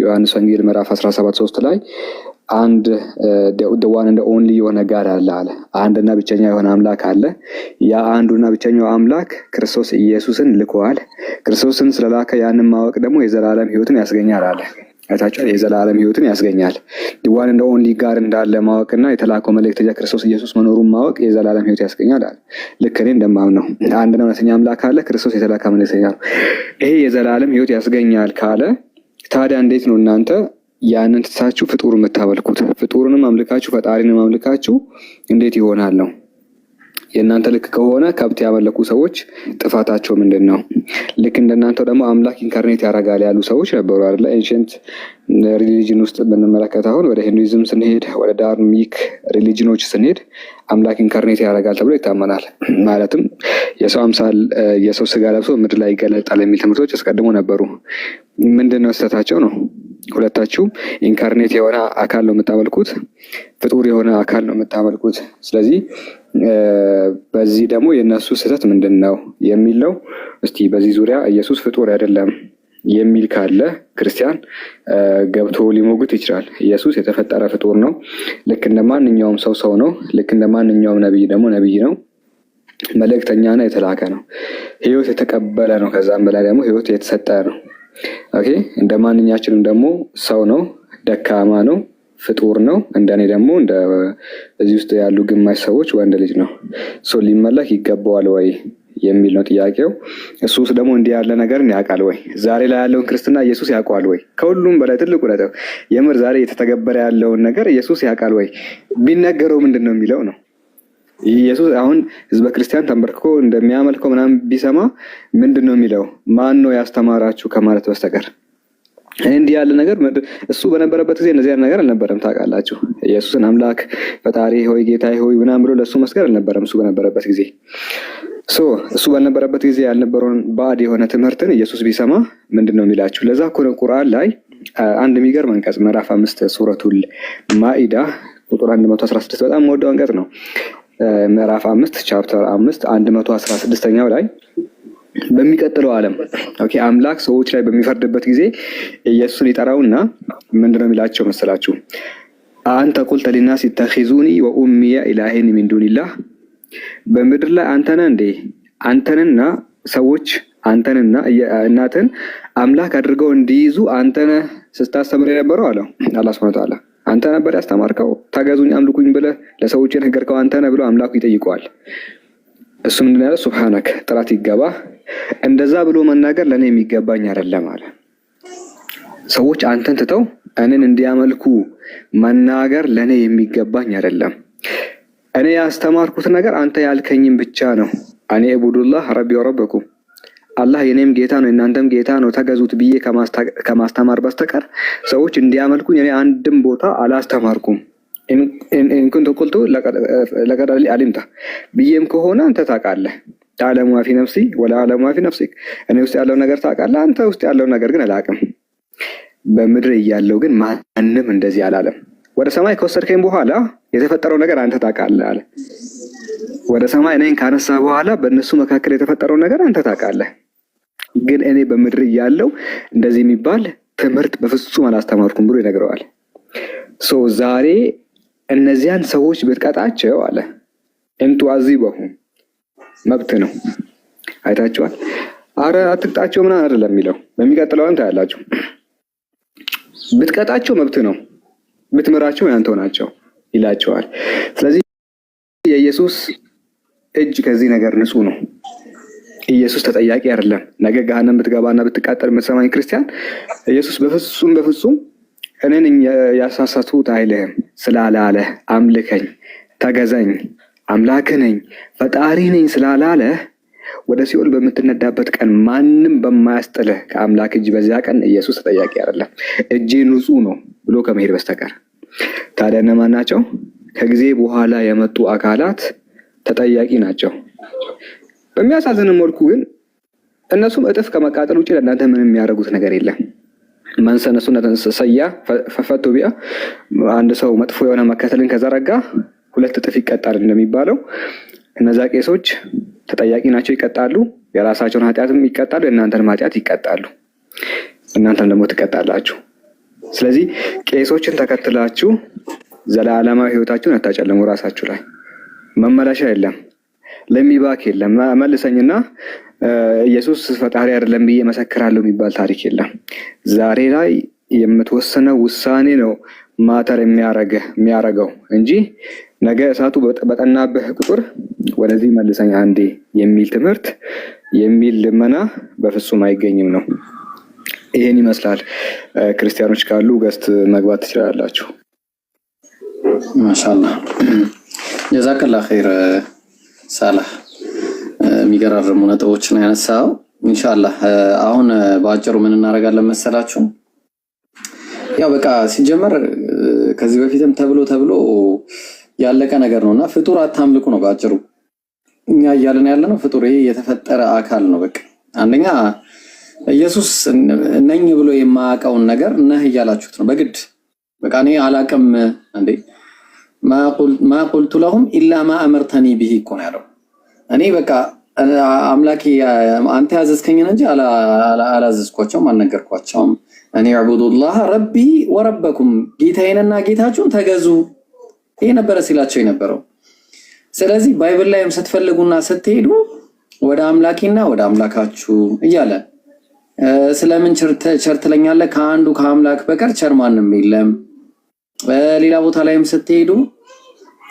ዮሐንስ ወንጌል ምዕራፍ 17:3 ላይ አንድ the one and only የሆነ ጋር አለ። አንድና ብቸኛ የሆነ አምላክ አለ። ያ አንዱና ብቸኛው አምላክ ክርስቶስ ኢየሱስን ልኮዋል። ክርስቶስን ስለላከ ያንን ማወቅ ደግሞ የዘላለም ሕይወትን ያስገኛል አለ። አይታችኋል? የዘላለም ሕይወትን ያስገኛል። the one and only ጋር እንዳለ ማወቅና የተላከው መልእክተኛ ክርስቶስ ኢየሱስ መኖሩን ማወቅ የዘላለም ሕይወት ያስገኛል አለ። ልክ እኔ እንደማምነው አንድና እውነተኛ አምላክ አለ፣ ክርስቶስ የተላከ መልእክተኛ ነው። ይሄ የዘላለም ሕይወት ያስገኛል ካለ ታዲያ እንዴት ነው እናንተ ያንን ትታችሁ ፍጡር የምታመልኩት? ፍጡርንም አምልካችሁ ፈጣሪንም አምልካችሁ እንዴት ይሆናል ነው? የእናንተ ልክ ከሆነ ከብት ያመለኩ ሰዎች ጥፋታቸው ምንድን ነው? ልክ እንደናንተው ደግሞ አምላክ ኢንካርኔት ያደርጋል ያሉ ሰዎች ነበሩ አይደለ? ኤንሸንት ሪሊጅን ውስጥ ብንመለከት አሁን ወደ ሂንዱይዝም ስንሄድ፣ ወደ ዳርሚክ ሪሊጅኖች ስንሄድ አምላክ ኢንካርኔት ያደርጋል ተብሎ ይታመናል። ማለትም የሰው አምሳል የሰው ስጋ ለብሶ ምድር ላይ ይገለጣል የሚል ትምህርቶች አስቀድሞ ነበሩ። ምንድን ነው ስህተታቸው ነው? ሁለታችሁም ኢንካርኔት የሆነ አካል ነው የምታመልኩት፣ ፍጡር የሆነ አካል ነው የምታመልኩት። ስለዚህ በዚህ ደግሞ የእነሱ ስህተት ምንድን ነው የሚለው እስቲ በዚህ ዙሪያ ኢየሱስ ፍጡር አይደለም የሚል ካለ ክርስቲያን ገብቶ ሊሞግት ይችላል። ኢየሱስ የተፈጠረ ፍጡር ነው። ልክ እንደ ማንኛውም ሰው ነው። ልክ እንደ ማንኛውም ነቢይ ደግሞ ነቢይ ነው። መልእክተኛና የተላከ ነው። ሕይወት የተቀበለ ነው። ከዛም በላይ ደግሞ ሕይወት የተሰጠ ነው። ኦኬ፣ እንደ ማንኛችንም ደግሞ ሰው ነው፣ ደካማ ነው፣ ፍጡር ነው። እንደኔ ደግሞ እንደ እዚህ ውስጥ ያሉ ግማሽ ሰዎች ወንድ ልጅ ነው። ሊመለክ ይገባዋል ወይ የሚል ነው ጥያቄው። እሱስ ደግሞ እንዲህ ያለ ነገርን ያውቃል ወይ? ዛሬ ላይ ያለውን ክርስትና ኢየሱስ ያውቀዋል ወይ? ከሁሉም በላይ ትልቁ ነጥብ የምር ዛሬ የተተገበረ ያለውን ነገር ኢየሱስ ያውቃል ወይ? ቢነገረው ምንድን ነው የሚለው ነው። ኢየሱስ አሁን ህዝበ ክርስቲያን ተንበርክኮ እንደሚያመልከው ምናምን ቢሰማ ምንድን ነው የሚለው? ማን ነው ያስተማራችሁ ከማለት በስተቀር እንዲህ ያለ ነገር እሱ በነበረበት ጊዜ እንደዚህ ያለ ነገር አልነበረም። ታውቃላችሁ፣ ኢየሱስን አምላክ ፈጣሪ ሆይ ጌታዬ ሆይ ምናምን ብሎ ለእሱ መስገድ አልነበረም እሱ በነበረበት ጊዜ። እሱ ባልነበረበት ጊዜ ያልነበረውን ባዕድ የሆነ ትምህርትን ኢየሱስ ቢሰማ ምንድን ነው የሚላችሁ? ለዛ እኮ ነው ቁርአን ላይ አንድ የሚገርም አንቀጽ ምዕራፍ 5 ሱረቱል ማኢዳ ቁጥር 116 በጣም የምወደው አንቀጽ ነው። ምዕራፍ 5 ቻፕተር 5 116ኛው ላይ በሚቀጥለው ዓለም ኦኬ አምላክ ሰዎች ላይ በሚፈርድበት ጊዜ ኢየሱስን ይጠራውና ምንድነው የሚላቸው መሰላችሁ? አንተ ቁልተ ሊናስ ይተኺዙኒ ወኡሚየ ኢላሂን ሚን ዱኒላህ፣ በምድር ላይ አንተንና ሰዎች አንተንና እናትን አምላክ አድርገው እንዲይዙ አንተነ ስታስተምር የነበረው አለው አላህ ሱብሓነሁ ወተዓላ። አንተ ነበር ያስተማርከው፣ ተገዙኝ አምልኩኝ ብለህ ለሰዎች የነገርከው አንተ ነህ ብሎ አምላኩ ይጠይቀዋል። እሱ ምንድነው ያለው? ሱብሃነከ ጥራት ይገባ፣ እንደዛ ብሎ መናገር ለኔ የሚገባኝ አይደለም አለ። ሰዎች አንተን ትተው እኔን እንዲያመልኩ መናገር ለኔ የሚገባኝ አይደለም። እኔ ያስተማርኩት ነገር አንተ ያልከኝም ብቻ ነው። እኔ እቡዱላህ ረቢ ወረበኩም፣ አላህ የኔም ጌታ ነው እናንተም ጌታ ነው ተገዙት ብዬ ከማስተማር በስተቀር ሰዎች እንዲያመልኩኝ እኔ አንድም ቦታ አላስተማርኩም። ኢን ኩንቱ ቁልቱ ለቀድ አሊምታ ብዬም ከሆነ አንተ ታውቃለህ። ተዕለሙ ማ ፊ ነፍሲ ወላ አዕለሙ ማ ፊ ነፍሲክ፣ እኔ ውስጥ ያለው ነገር ታውቃለህ፣ አንተ ውስጥ ያለው ነገር ግን አላውቅም። በምድር እያለው ግን ማንም እንደዚህ አላለም። ወደ ሰማይ ከወሰድከኝ በኋላ የተፈጠረው ነገር አንተ ታውቃለህ አለ። ወደ ሰማይ እኔን ካነሳ በኋላ በእነሱ መካከል የተፈጠረው ነገር አንተ ታውቃለህ፣ ግን እኔ በምድር እያለው እንደዚህ የሚባል ትምህርት በፍጹም አላስተማርኩም ብሎ ይነግረዋል። ዛሬ እነዚያን ሰዎች ብትቀጣቸው አለ እንቱ አዚበሁም መብት ነው። አይታችኋል? አረ አትቅጣቸው ምናምን አይደለም የሚለው። በሚቀጥለው አንተ ያላችሁ ብትቀጣቸው መብት ነው፣ ብትምራቸው ያንተው ናቸው ይላቸዋል። ስለዚህ የኢየሱስ እጅ ከዚህ ነገር ንጹህ ነው። ኢየሱስ ተጠያቂ አይደለም። ነገ ገሃነም ብትገባና ብትቃጠል የምትሰማኝ ክርስቲያን ኢየሱስ በፍጹም እኔን ያሳሳቱት አይልህም። ስላላለ አምልከኝ፣ ተገዛኝ፣ አምላክ ነኝ፣ ፈጣሪ ነኝ ስላላለ ወደ ሲኦል በምትነዳበት ቀን ማንም በማያስጥልህ ከአምላክ እጅ በዚያ ቀን ኢየሱስ ተጠያቂ አይደለም። እጄ ንጹህ ነው ብሎ ከመሄድ በስተቀር። ታዲያ እነማን ናቸው? ከጊዜ በኋላ የመጡ አካላት ተጠያቂ ናቸው። በሚያሳዝን መልኩ ግን እነሱም እጥፍ ከመቃጠል ውጭ ለእናንተ ምንም የሚያደርጉት ነገር የለም። መንሰነ ሱነተን ሰያ ፈፈቱ ቢያ፣ አንድ ሰው መጥፎ የሆነ መከተልን ከዘረጋ 2 እጥፍ ይቀጣል እንደሚባለው እነዛ ቄሶች ተጠያቂ ናቸው፣ ይቀጣሉ። የራሳቸውን ኃጢአትም ይቀጣሉ፣ የእናንተን ኃጢአት ይቀጣሉ። እናንተም ደግሞ ትቀጣላችሁ። ስለዚህ ቄሶችን ተከትላችሁ ዘላለማዊ ህይወታችሁን አታጨልሙ። ራሳችሁ ላይ መመለሻ የለም፣ ለሚባክ የለም። መልሰኝና ኢየሱስ ፈጣሪ አይደለም ብዬ መሰክራለሁ የሚባል ታሪክ የለም። ዛሬ ላይ የምትወሰነው ውሳኔ ነው ማተር የሚያረገው እንጂ ነገ እሳቱ በጠናብህ ቁጥር ወደዚህ መልሰኝ አንዴ የሚል ትምህርት የሚል ልመና በፍጹም አይገኝም ነው። ይሄን ይመስላል። ክርስቲያኖች ካሉ ገስት መግባት ትችላላችሁ። ማሻአላህ ጀዛከላህ ኸይር ሳላህ፣ የሚገራርሙ ነጥቦችን ያነሳው። ኢንሻአላህ አሁን በአጭሩ ምን እናደርጋለን መሰላችሁ? ያው በቃ ሲጀመር ከዚህ በፊትም ተብሎ ያለቀ ነገር ነውና ፍጡር አታምልኩ ነው በአጭሩ። እኛ እያልን ያለነው ፍጡር ይሄ የተፈጠረ አካል ነው። በቃ አንደኛ ኢየሱስ ነኝ ብሎ የማያውቀውን ነገር ነህ እያላችሁት ነው በግድ። በቃ እኔ አላቅም እንዴ ማ ቁልቱ ለሁም ኢላ ማ አመርተኒ ቢሂ እኮ ነው ያለው። እኔ በቃ አምላኬ አንተ ያዘዝከኝን እንጂ አላዘዝኳቸውም አልነገርኳቸውም። እኔ አዕቡዱላህ ረቢ ወረበኩም፣ ጌታዬንና ጌታችሁን ተገዙ። ይሄ ነበረ ሲላቸው የነበረው። ስለዚህ ባይብል ላይም ስትፈልጉና ስትሄዱ ወደ አምላኬና ወደ አምላካችሁ እያለ ስለምን ቸር ትለኛለህ? ከአንዱ ከአምላክ በቀር ቸር ማንም የለም። ሌላ ቦታ ላይም ስትሄዱ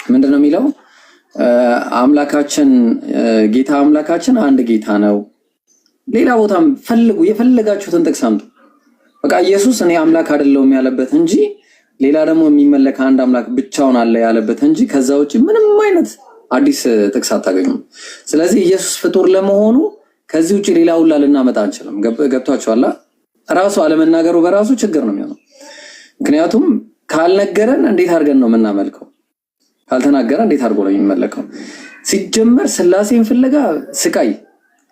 ምንድነው የሚለው? አምላካችን ጌታ አምላካችን አንድ ጌታ ነው። ሌላ ቦታም ፈልጉ፣ የፈለጋችሁትን ጥቅስ አምጡ። በቃ ኢየሱስ እኔ አምላክ አይደለሁም ያለበት እንጂ ሌላ ደግሞ የሚመለክ አንድ አምላክ ብቻውን አለ ያለበት እንጂ ከዛ ውጪ ምንም አይነት አዲስ ጥቅስ አታገኙም። ስለዚህ ኢየሱስ ፍጡር ለመሆኑ ከዚህ ውጪ ሌላ ሁላ ልናመጣ አንችልም። ገብቷችኋል? ራሱ አለመናገሩ በራሱ ችግር ነው የሚሆነው። ምክንያቱም ካልነገረን እንዴት አድርገን ነው የምናመልከው? ካልተናገረ እንዴት አድርጎ ነው የሚመለከው? ሲጀመር ስላሴን ፍለጋ ስቃይ፣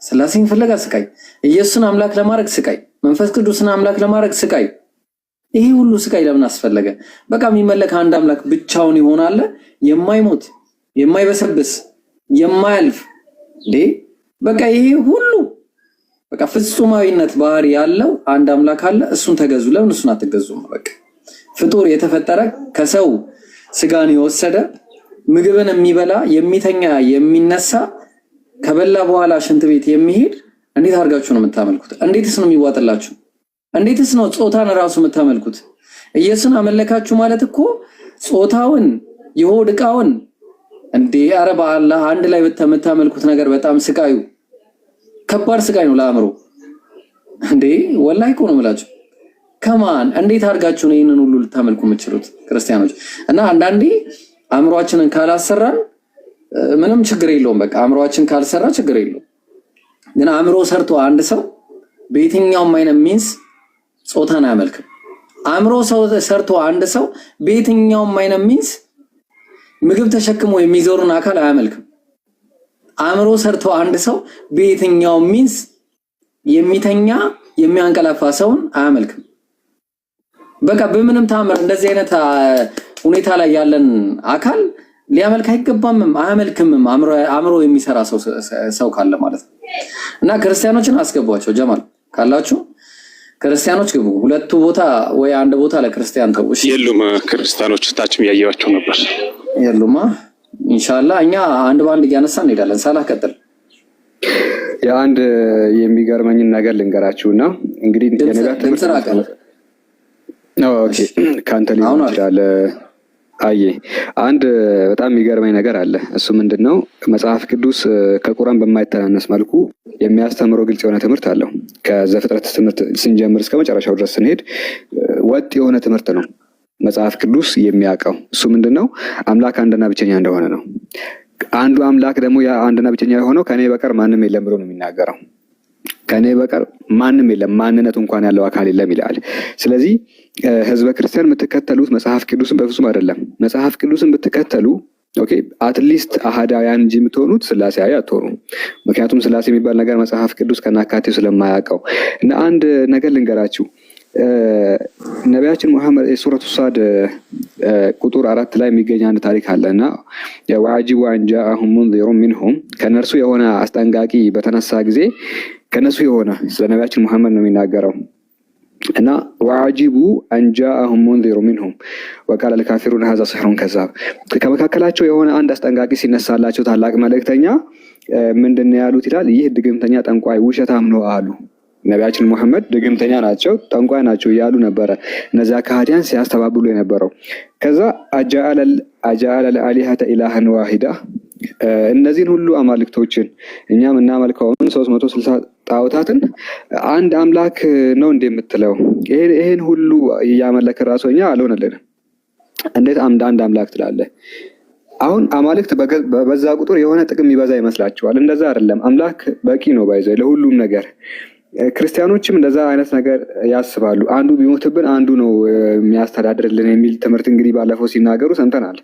ስላሴን ፍለጋ ስቃይ፣ ኢየሱስን አምላክ ለማድረግ ስቃይ፣ መንፈስ ቅዱስን አምላክ ለማድረግ ስቃይ። ይሄ ሁሉ ስቃይ ለምን አስፈለገ? በቃ የሚመለክ አንድ አምላክ ብቻውን ይሆናል፣ የማይሞት የማይበሰብስ የማያልፍ በቃ ይሄ ሁሉ በቃ ፍጹማዊነት ባህሪ ያለው አንድ አምላክ አለ። እሱን ተገዙ። ለምን እሱን አትገዙም? በቃ ፍጡር የተፈጠረ ከሰው ስጋን የወሰደ ምግብን የሚበላ የሚተኛ የሚነሳ ከበላ በኋላ ሽንት ቤት የሚሄድ እንዴት አድርጋችሁ ነው የምታመልኩት? እንዴትስ ነው የሚዋጥላችሁ? እንዴትስ ነው ጾታን ራሱ የምታመልኩት? ኢየሱስን አመለካችሁ ማለት እኮ ጾታውን የሆድ ዕቃውን እንዴ! ኧረ በአላህ አንድ ላይ የምታመልኩት ነገር በጣም ስቃዩ ከባድ ስቃይ ነው ለአእምሮ። እንዴ ወላሂ እኮ ነው የምላችሁ። ከማን እንዴት አድርጋችሁ ነው ይሄንን ሁሉ ልታመልኩ የምትችሉት ክርስቲያኖች? እና አንዳንዴ አእምሮአችንን ካላሰራን ምንም ችግር የለውም። በቃ አእምሮአችን ካልሰራ ችግር የለውም። ግን አእምሮ ሰርቶ አንድ ሰው በየትኛውም አይነት ሚንስ ጾታን አያመልክም። አእምሮ ሰርቶ አንድ ሰው በየትኛውም አይነት ሚንስ ምግብ ተሸክሞ የሚዞርን አካል አያመልክም። አእምሮ ሰርቶ አንድ ሰው በየትኛውም ሚንስ የሚተኛ የሚያንቀላፋ ሰውን አያመልክም። በቃ በምንም ታምር እንደዚህ አይነት ሁኔታ ላይ ያለን አካል ሊያመልክ አይገባምም፣ አያመልክምም። አእምሮ የሚሰራ ሰው ካለ ማለት ነው። እና ክርስቲያኖችን አስገቧቸው። ጀማል ካላችሁ ክርስቲያኖች ግቡ። ሁለቱ ቦታ ወይ አንድ ቦታ ለክርስቲያን ተው። እሺ የሉም ክርስቲያኖች ታችም ያያያቸው ነበር። የሉማ ኢንሻአላህ እኛ አንድ ባንድ እያነሳን እንሄዳለን። ሳላህ ቀጥል። የአንድ የሚገርመኝን ነገር ልንገራችሁና እንግዲህ የነጋት ኦኬ ካንተ ሊሆን ይችላል። አየ አንድ በጣም የሚገርመኝ ነገር አለ። እሱ ምንድነው? መጽሐፍ ቅዱስ ከቁርአን በማይተናነስ መልኩ የሚያስተምረው ግልጽ የሆነ ትምህርት አለው። ከዘፍጥረት ትምህርት ስንጀምር እስከ መጨረሻው ድረስ ስንሄድ ወጥ የሆነ ትምህርት ነው መጽሐፍ ቅዱስ የሚያውቀው። እሱ ምንድነው? አምላክ አንድና ብቸኛ እንደሆነ ነው። አንዱ አምላክ ደግሞ ያ አንድና ብቸኛ የሆነው ከኔ በቀር ማንም የለም ብሎ ነው የሚናገረው። ከኔ በቀር ማንም የለም፣ ማንነቱ እንኳን ያለው አካል የለም ይላል። ስለዚህ ህዝበ ክርስቲያን የምትከተሉት መጽሐፍ ቅዱስን በፍጹም አይደለም። መጽሐፍ ቅዱስን ብትከተሉ ኦኬ አትሊስት አሃዳውያን እንጂ የምትሆኑት ስላሴያዊ አትሆኑ። ምክንያቱም ስላሴ የሚባል ነገር መጽሐፍ ቅዱስ ከናካቴው ስለማያውቀው። እና አንድ ነገር ልንገራችሁ። ነቢያችን መሐመድ ሱረቱ ሳድ ቁጥር 4 ላይ የሚገኝ አንድ ታሪክ አለና ወአጂቡ አን ጃአሁም ሙንዚሩን ሚንሁም፣ ከነርሱ የሆነ አስጠንቃቂ በተነሳ ጊዜ ከነሱ የሆነ ስለ ነቢያችን መሐመድ ነው የሚናገረው። እና ወአጂቡ አንጃአሁም ሙንዚሩ ሚንሁም ወቃለ ለካፊሩን هذا سحر كذاب ከመካከላቸው የሆነ አንድ አስጠንቃቂ ሲነሳላቸው ታላቅ መልእክተኛ ምንድነው ያሉት ይላል ይህ ድግምተኛ ጠንቋይ ውሸታም ነው አሉ። ነቢያችን መሐመድ ድግምተኛ ናቸው ጠንቋይ ናቸው ያሉ ነበር እነዛ ከሃዲያን ሲያስተባብሉ የነበረው። ከዛ አጃአለ አሊሀተ ኢላሃን ዋሂዳ እነዚህን ሁሉ አማልክቶችን እኛም እናመልከውን 360 ጣዖታትን አንድ አምላክ ነው እንደምትለው ይሄን ሁሉ ያመለከ ራስዎኛ አልሆነልንም እንዴት አንድ አምላክ ትላለህ? አሁን አማልክት በበዛ ቁጥር የሆነ ጥቅም ይበዛ ይመስላችኋል? እንደዛ አይደለም። አምላክ በቂ ነው ባይዘው ለሁሉም ነገር። ክርስቲያኖችም እንደዛ አይነት ነገር ያስባሉ። አንዱ ቢሞትብን አንዱ ነው የሚያስተዳድርልን የሚል ትምህርት እንግዲህ ባለፈው ሲናገሩ ሰምተናል።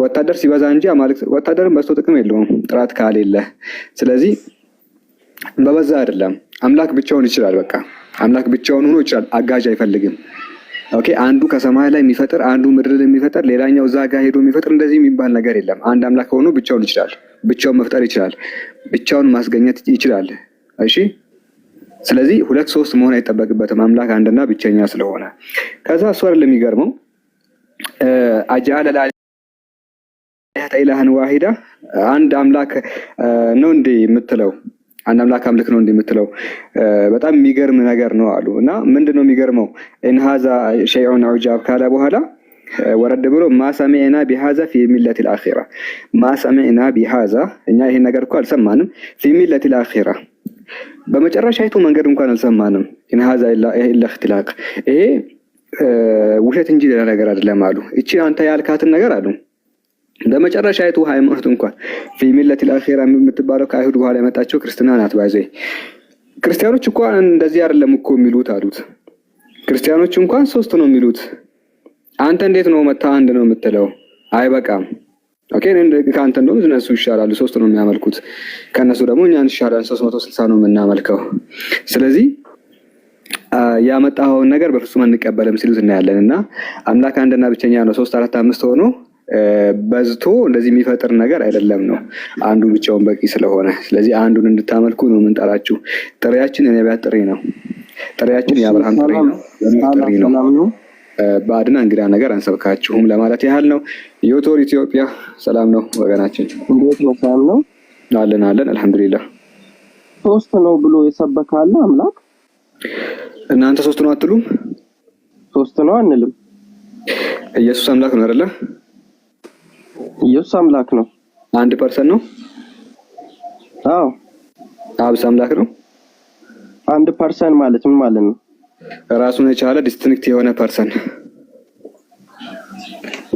ወታደር ሲበዛ እንጂ አማልክት ወታደርን በስቶ ጥቅም የለውም ጥራት ካሌለ። ስለዚህ በበዛ አይደለም። አምላክ ብቻውን ይችላል። በቃ አምላክ ብቻውን ሆኖ ይችላል። አጋዥ አይፈልግም። ኦኬ አንዱ ከሰማይ ላይ የሚፈጥር አንዱ ምድር ላይ የሚፈጥር ሌላኛው እዛ ጋር ሄዶ የሚፈጥር እንደዚህ የሚባል ነገር የለም። አንድ አምላክ ሆኖ ብቻውን ይችላል። ብቻውን መፍጠር ይችላል። ብቻውን ማስገኘት ይችላል። እሺ ስለዚህ ሁለት ሶስት መሆን አይጠበቅበትም። አምላክ አንድና ብቸኛ ስለሆነ ከዛ እሱ አይደለም የሚገርመው አጃለ ኢላሃን ዋሂዳ አንድ አምላክ ነው እንዴ የምትለው? አንድ አምላክ አምልክ ነው እንዴ የምትለው? በጣም የሚገርም ነገር ነው አሉ። እና ምንድነው የሚገርመው? ان هذا شيء عجاب ካለ በኋላ ወረድ ብሎ ما سمعنا بهذا في ملة الاخره ما سمعنا بهذا እኛ ይሄን ነገር እኮ አልሰማንም في ملة الاخره በመጨረሻይቱ መንገድ እንኳን አልሰማንም። ان هذا الا اختلاق ይሄ ውሸት እንጂ ሌላ ነገር አይደለም አሉ። እቺ አንተ ያልካትን ነገር አሉ በመጨረሻይቱ ሃይማኖት እንኳን في ملة الاخره የምትባለው ከአይሁድ በኋላ የመጣቸው ክርስትና ናት። ባይዘይ ክርስቲያኖች እንኳን እንደዚህ አይደለም እኮ የሚሉት አሉት። ክርስቲያኖች እንኳን ሶስት ነው የሚሉት። አንተ እንዴት ነው መታ አንድ ነው የምትለው? አይበቃም። ኦኬ ከአንተ እንደውም እነሱ ይሻላሉ ሶስት ነው የሚያመልኩት። ከነሱ ደግሞ እኛ እንሻላለን 360 ነው የምናመልከው። ስለዚህ ያመጣውን ነገር በፍጹም አንቀበልም ሲሉት እናያለን። እና አምላክ አንድና ብቸኛ ነው 3 4 5 ሆኖ በዝቶ እንደዚህ የሚፈጥር ነገር አይደለም ነው አንዱ ብቻውን በቂ ስለሆነ። ስለዚህ አንዱን እንድታመልኩ ነው የምንጠራችሁ። ጥሪያችን የነቢያት ጥሪ ነው። ጥሪያችን የአብርሃም ጥሪ ነው። ጥሪ ነው። ባድና እንግዳ ነገር አንሰብካችሁም ለማለት ያህል ነው። ዮቶር ኢትዮጵያ ሰላም ነው ወገናችን። እንዴት ነው? ሰላም ነው አለን አልহামዱሊላህ። ሶስት ነው ብሎ የሰበካለ አምላክ እናንተ ሶስት ነው አትሉም? ሶስት ነው አንልም። ኢየሱስ አምላክ ነው አይደለ? ኢየሱስ አምላክ ነው። 1% ነው? አዎ። አብስ አምላክ ነው? 1% ማለት ምን ማለት ነው? ራሱን የቻለ ዲስቲንክት የሆነ ፐርሰን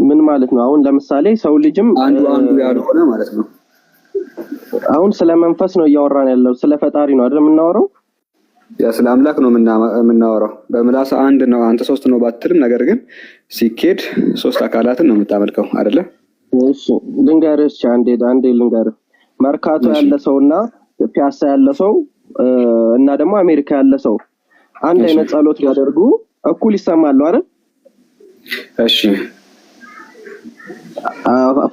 ምን ማለት ነው? አሁን ለምሳሌ ሰው ልጅም አንዱ ያልሆነ ማለት ነው። አሁን ስለ መንፈስ ነው እያወራን ያለው፣ ስለ ፈጣሪ ነው አይደል የምናወራው? ያ ስለ አምላክ ነው የምናወራው። በምላስ አንድ ነው አንተ ሶስት ነው ባትልም፣ ነገር ግን ሲኬድ ሶስት አካላትን ነው የምታመልከው አይደለ? እሺ ልንገርህ አንዴ ልንገርህ። መርካቶ ያለ ሰውና ፒያሳ ያለ ሰው እና ደግሞ አሜሪካ ያለ ሰው አንድ አይነት ጸሎት ቢያደርጉ እኩል ይሰማሉ አይደል? እሺ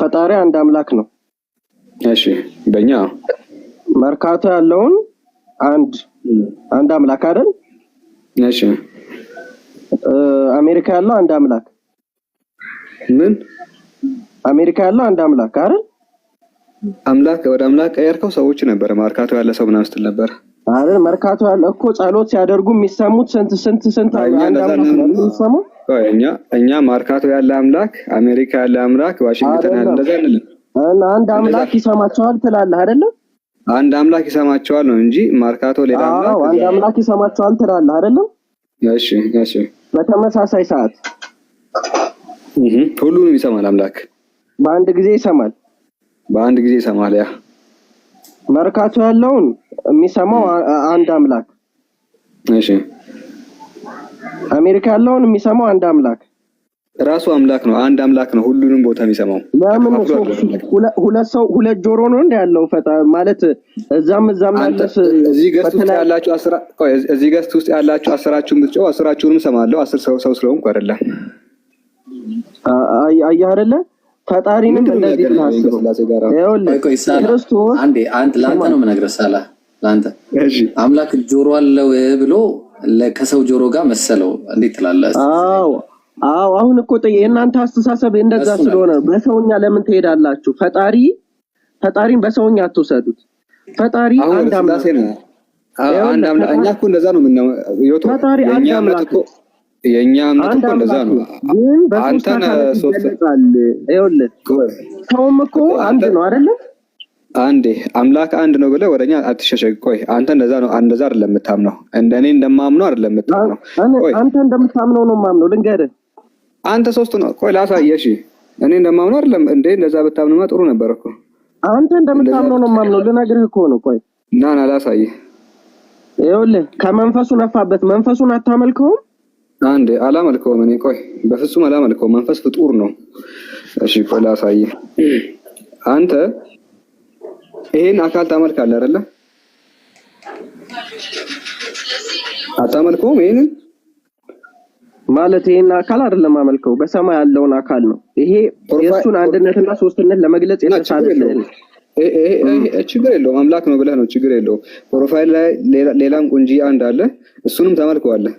ፈጣሪ አንድ አምላክ ነው። እሺ በእኛ መርካቶ ያለውን አንድ አምላክ አይደል? እሺ አሜሪካ ያለው አንድ አምላክ ምን? አሜሪካ ያለው አንድ አምላክ አይደል? አምላክ ወደ አምላክ ቀየርከው ሰዎች ነበር። መርካቶ ያለ ሰው ምናምን ስትል ነበር አይደል? መርካቶ ያለ እኮ ጸሎት ሲያደርጉ የሚሰሙት ስንት አንድ አምላክ ነው የሚሰማው። እኛ መርካቶ ያለ አምላክ፣ አሜሪካ ያለ አምላክ፣ ዋሽንግተን ያለ እንደዛ አይደለም። አንድ አምላክ ይሰማቸዋል ትላለህ አይደል? አንድ አምላክ ይሰማቸዋል ነው እንጂ መርካቶ ሌላ አምላክ አንድ አምላክ ይሰማቸዋል ትላለህ አይደል? እሺ በተመሳሳይ ሰዓት ሁሉንም ይሰማል አምላክ። በአንድ ጊዜ ይሰማል። ያ መርካቶ ያለውን የሚሰማው አንድ አምላክ። እሺ አሜሪካ ያለውን የሚሰማው አንድ አምላክ ራሱ አምላክ ነው። አንድ አምላክ ነው ሁሉንም ቦታ የሚሰማው። ለምን ሁለት ጆሮ ነው እንደ ያለው ማለት እዛም ያለስ እዚህ ገስት ውስጥ ያላችሁ አስራችሁን ብትጨው አስራችሁንም ሰማለሁ። 10 ሰው ስለሆንኩ አይደለም። አያ አይደለ? ፈጣሪንም እንደዚህ ነው። ክርስቶስ አንድ ላንተ ነው የምነግርህ። ሰላ ላንተ እሺ አምላክ ጆሮ አለው ብሎ ከሰው ጆሮ ጋር መሰለው እንዴት ትላለህ? አዎ አሁን እኮ የእናንተ አስተሳሰብ እንደዛ ስለሆነ በሰውኛ ለምን ትሄዳላችሁ? ፈጣሪን በሰውኛ አትወሰዱት። ፈጣሪ አንድ አምላክ ነው። አንድ አምላክ እኛ እኮ እንደዛ ነው ምነው ይወጡ የኛ አምላክ እኮ የኛ አምላክ እኮ እንደዛ ነው። ግን በሶስት ይገልጻል። ይኸውልህ ሰውም እኮ አንድ ነው አይደለ? አንዴ አምላክ አንድ ነው ብለህ ወደኛ አትሸሸግ። ቆይ አንተ እንደዛ ነው እንደዛ አይደለም የምታምነው፣ እንደኔ እንደማምነው አይደለም የምታምነው። ቆይ አንተ እንደምታምነው ነው የማምነው። ልንገርህ አንተ ሶስት ነው። ቆይ ላሳየህ። እሺ እኔ እንደማምነው አይደለም እንዴ? እንደዛ ብታምነውማ ጥሩ ነበር እኮ። አንተ እንደምታምነው ነው የማምነው። ልነግርህ እኮ ነው። ቆይ ና ላሳየህ። ይኸውልህ ከመንፈሱ ነፋበት። መንፈሱን አታመልከውም? አንዴ አላመልከውም እኔ። ቆይ በፍጹም አላመልከውም። መንፈስ ፍጡር ነው። እሺ ቆይ ላሳየህ። አንተ ይሄን አካል ታመልካለህ አይደለ? አታመልከውም? ይሄን ማለት ይሄን አካል አይደለም አመልከው፣ በሰማይ ያለውን አካል ነው። ይሄ የእሱን አንድነትና ሶስትነት ለመግለጽ የተሳለ ችግር የለውም። አምላክ ነው ብለህ ነው ችግር የለውም። ፕሮፋይል ላይ ሌላም ቁንጂ አንድ አለ፣ እሱንም ታመልከዋለህ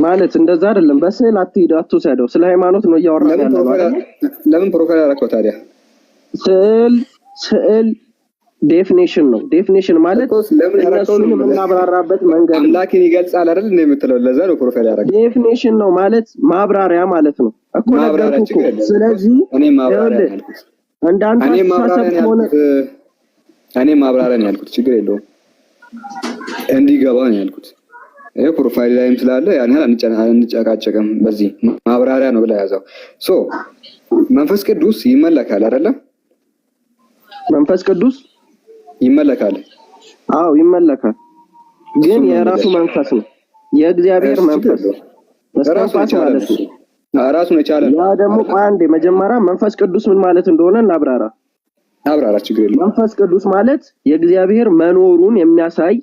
ማለት እንደዛ አይደለም። በስዕል አትሂድ፣ አትውሰደው። ስለ ሃይማኖት ነው እያወራን ያለው። ለምን ፕሮፋይል አላልከው ታዲያ? ስዕል ዴፊኒሽን ነው። ዴፊኒሽን ማለት እነሱን የምናብራራበት መንገድ አምላክን ይገልጻል አይደል እንደ የምትለው። ለዛ ነው ፕሮፋይል ያደረገው። ዴፊኒሽን ነው ማለት ማብራሪያ ማለት ነው እኮ ነገርኩ እኮ። ስለዚህ እኔ ማብራሪያ ያልኩት እንዳንተ እኔ ማብራሪያ ያልኩት ችግር የለውም እንዲገባ ነው ያልኩት። ይሄ ፕሮፋይል ላይም ስላለ ያን ያህል አንጨቃጨቅም። በዚህ ማብራሪያ ነው ብላ ያዘው። ሶ መንፈስ ቅዱስ ይመለካል አይደለ? መንፈስ ቅዱስ ይመለካል። አዎ ይመለካል፣ ግን የራሱ መንፈስ ነው። የእግዚአብሔር መንፈስ ተስፋፋት ማለት ነው። ራሱን የቻለ ያ ደግሞ አንዴ መጀመሪያ መንፈስ ቅዱስ ምን ማለት እንደሆነ እናብራራ። ችግር የለውም። መንፈስ ቅዱስ ማለት የእግዚአብሔር መኖሩን የሚያሳይ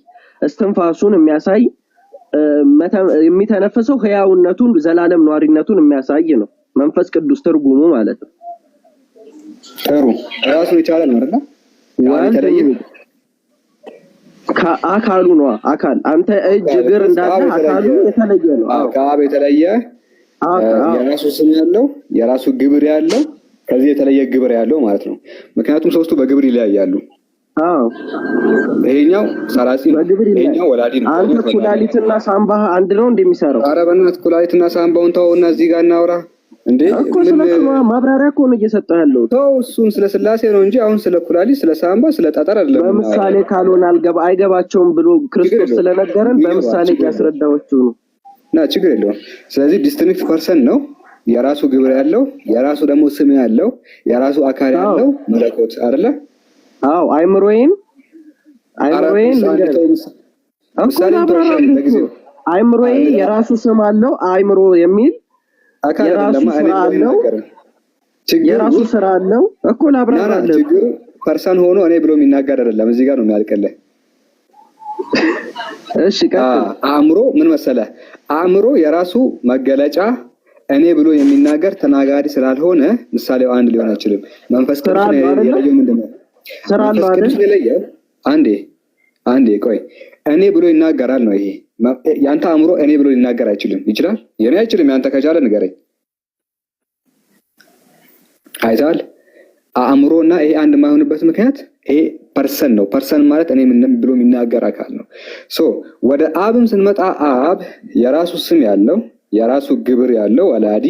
እስትንፋሱን የሚያሳይ የሚተነፈሰው ህያውነቱን ዘላለም ኗሪነቱን የሚያሳይ ነው መንፈስ ቅዱስ ትርጉሙ ማለት ነው። ጥሩ ራሱን የቻለ ነው አይደል? ከአካሉ ነው። አካል አንተ እጅ እግር እንዳለ አካሉ የተለየ ነው። ከአብ የተለየ የራሱ ስም ያለው የራሱ ግብር ያለው ከዚህ የተለየ ግብር ያለው ማለት ነው። ምክንያቱም ሶስቱ በግብር ይለያያሉ። ይሄኛው ሰራጺ ነው፣ ይሄኛው ወላዲ ነው። አንተ ኩላሊትና ሳምባ አንድ ነው እንደሚሰራው? ኧረ በእናትህ ኩላሊትና ሳምባውን ተውና እዚህ ጋር እናውራ እንዴ። እኮ ስለዚህ ማብራሪያ እኮ ነው እየሰጠህ ያለው። ተው እሱን ስለ ስላሴ ነው እንጂ አሁን ስለ ኩላሊት ስለ ሳምባ ስለ ጠጠር አይደለም። በምሳሌ ካልሆነ አይገባቸውም ብሎ ክርስቶስ ስለነገረን በምሳሌ ያስረዳዎቹ ነው። ችግር የለውም። ስለዚህ ዲስቲንክት ፐርሰን ነው፣ የራሱ ግብር ያለው፣ የራሱ ደግሞ ስም ያለው፣ የራሱ አካል ያለው መለኮት አይደለ? አይምሮዬን አይምሮዬ የራሱ ስም አለው። አይምሮ የሚል የራሱ ስራ አለው፣ የራሱ ስራ አለው እኮ ላብራራለሁ። ችግሩ ፐርሰን ሆኖ እኔ ብሎ የሚናገር አይደለም። እዚህ ጋር ነው የሚያልቀለ። እሺ አእምሮ ምን መሰለህ? አእምሮ የራሱ መገለጫ እኔ ብሎ የሚናገር ተናጋሪ ስላልሆነ ምሳሌው አንድ ሊሆን አይችልም። መንፈስ ቅዱስ የለየው ምንድነው? ስራ አለው አይደል? አንዴ ቆይ እኔ ብሎ ይናገራል ነው ይሄ። ያንተ አእምሮ እኔ ብሎ ሊናገር አይችልም። ይችላል? የኔ አይችልም። ያንተ ከቻለ ንገረኝ። አይታል አእምሮና ይሄ አንድ የማይሆንበት ምክንያት ይሄ ፐርሰን ነው። ፐርሰን ማለት እኔ ብሎ የሚናገር አካል ነው። ሶ ወደ አብም ስንመጣ አብ የራሱ ስም ያለው የራሱ ግብር ያለው ወላዲ፣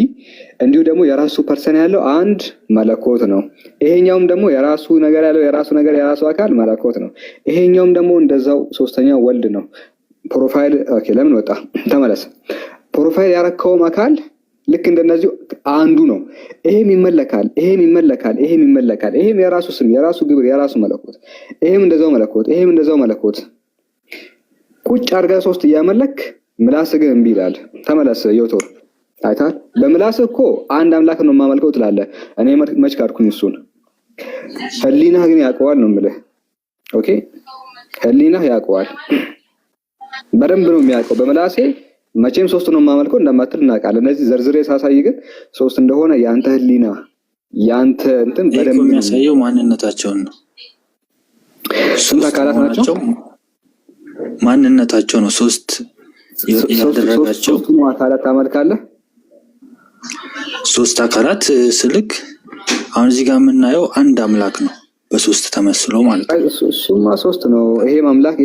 እንዲሁ ደግሞ የራሱ ፐርሰን ያለው አንድ መለኮት ነው። ይሄኛውም ደግሞ የራሱ ነገር ያለው የራሱ አካል መለኮት ነው። ይሄኛውም ደግሞ እንደዛው ሶስተኛው ወልድ ነው። ፕሮፋይል ኦኬ፣ ለምን ወጣ? ተመለስ። ፕሮፋይል ያረከውም አካል ልክ እንደነዚህ አንዱ ነው። ይሄም ይመለካል፣ ይሄም የራሱ ስም፣ የራሱ ግብር፣ የራሱ መለኮት። ይሄም እንደዛው መለኮት፣ ይሄም እንደዛው መለኮት። ቁጭ አድርገህ ሶስት እያመለክ ምላስ ግን እምቢ ይላል። ተመለስ ዮቶር። አይታል በምላስ እኮ አንድ አምላክ ነው የማመልከው ትላለህ። እኔ መች ካድኩኝ እሱን። ህሊና ግን ያውቀዋል ነው የምልህ። ኦኬ ህሊና ያውቀዋል፣ በደንብ ነው የሚያውቀው። በምላሴ መቼም ሶስት ነው የማመልከው እንደማትል እናውቃለን። እነዚህ ዘርዝሬ ሳሳይ ግን ሶስት እንደሆነ ያንተ ህሊና ያንተ እንትን በደንብ የሚያሳየው ማንነታቸውን ነው። ስንት አካላት ናቸው? ማንነታቸው ነው ሶስት ያደረጋቸው። ሶስቱም አካላት ታመልካለህ? ሶስት አካላት ስልክ አሁን እዚህ ጋር የምናየው አንድ አምላክ ነው በሶስት ተመስሎ ማለት ነው። እሱማ ሶስት ነው። ይሄ ማምላክ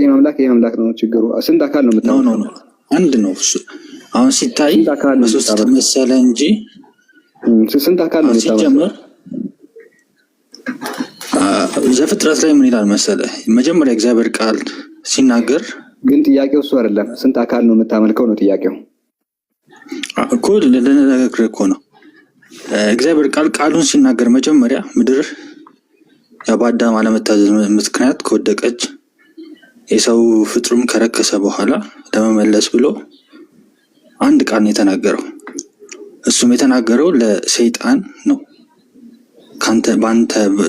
ነው ችግሩ። ስንት አካል ነው የምታመልከው? ነው አንድ ነው እሱ። አሁን ሲታይ በሶስት ተመሰለ እንጂ ስንት አካል ነው የምታመልከው? ዘፍጥረት ላይ ምን ይላል መሰለ? መጀመሪያ እግዚአብሔር ቃል ሲናገር ግን ጥያቄው እሱ አይደለም። ስንት አካል ነው የምታመልከው ነው ጥያቄው እኮ። ለነገር እኮ ነው እግዚአብሔር ቃሉን ሲናገር መጀመሪያ ምድር በአዳም አለመታዘዝ ምክንያት ከወደቀች የሰው ፍጥሩም ከረከሰ በኋላ ለመመለስ ብሎ አንድ ቃል ነው የተናገረው። እሱም የተናገረው ለሰይጣን ነው።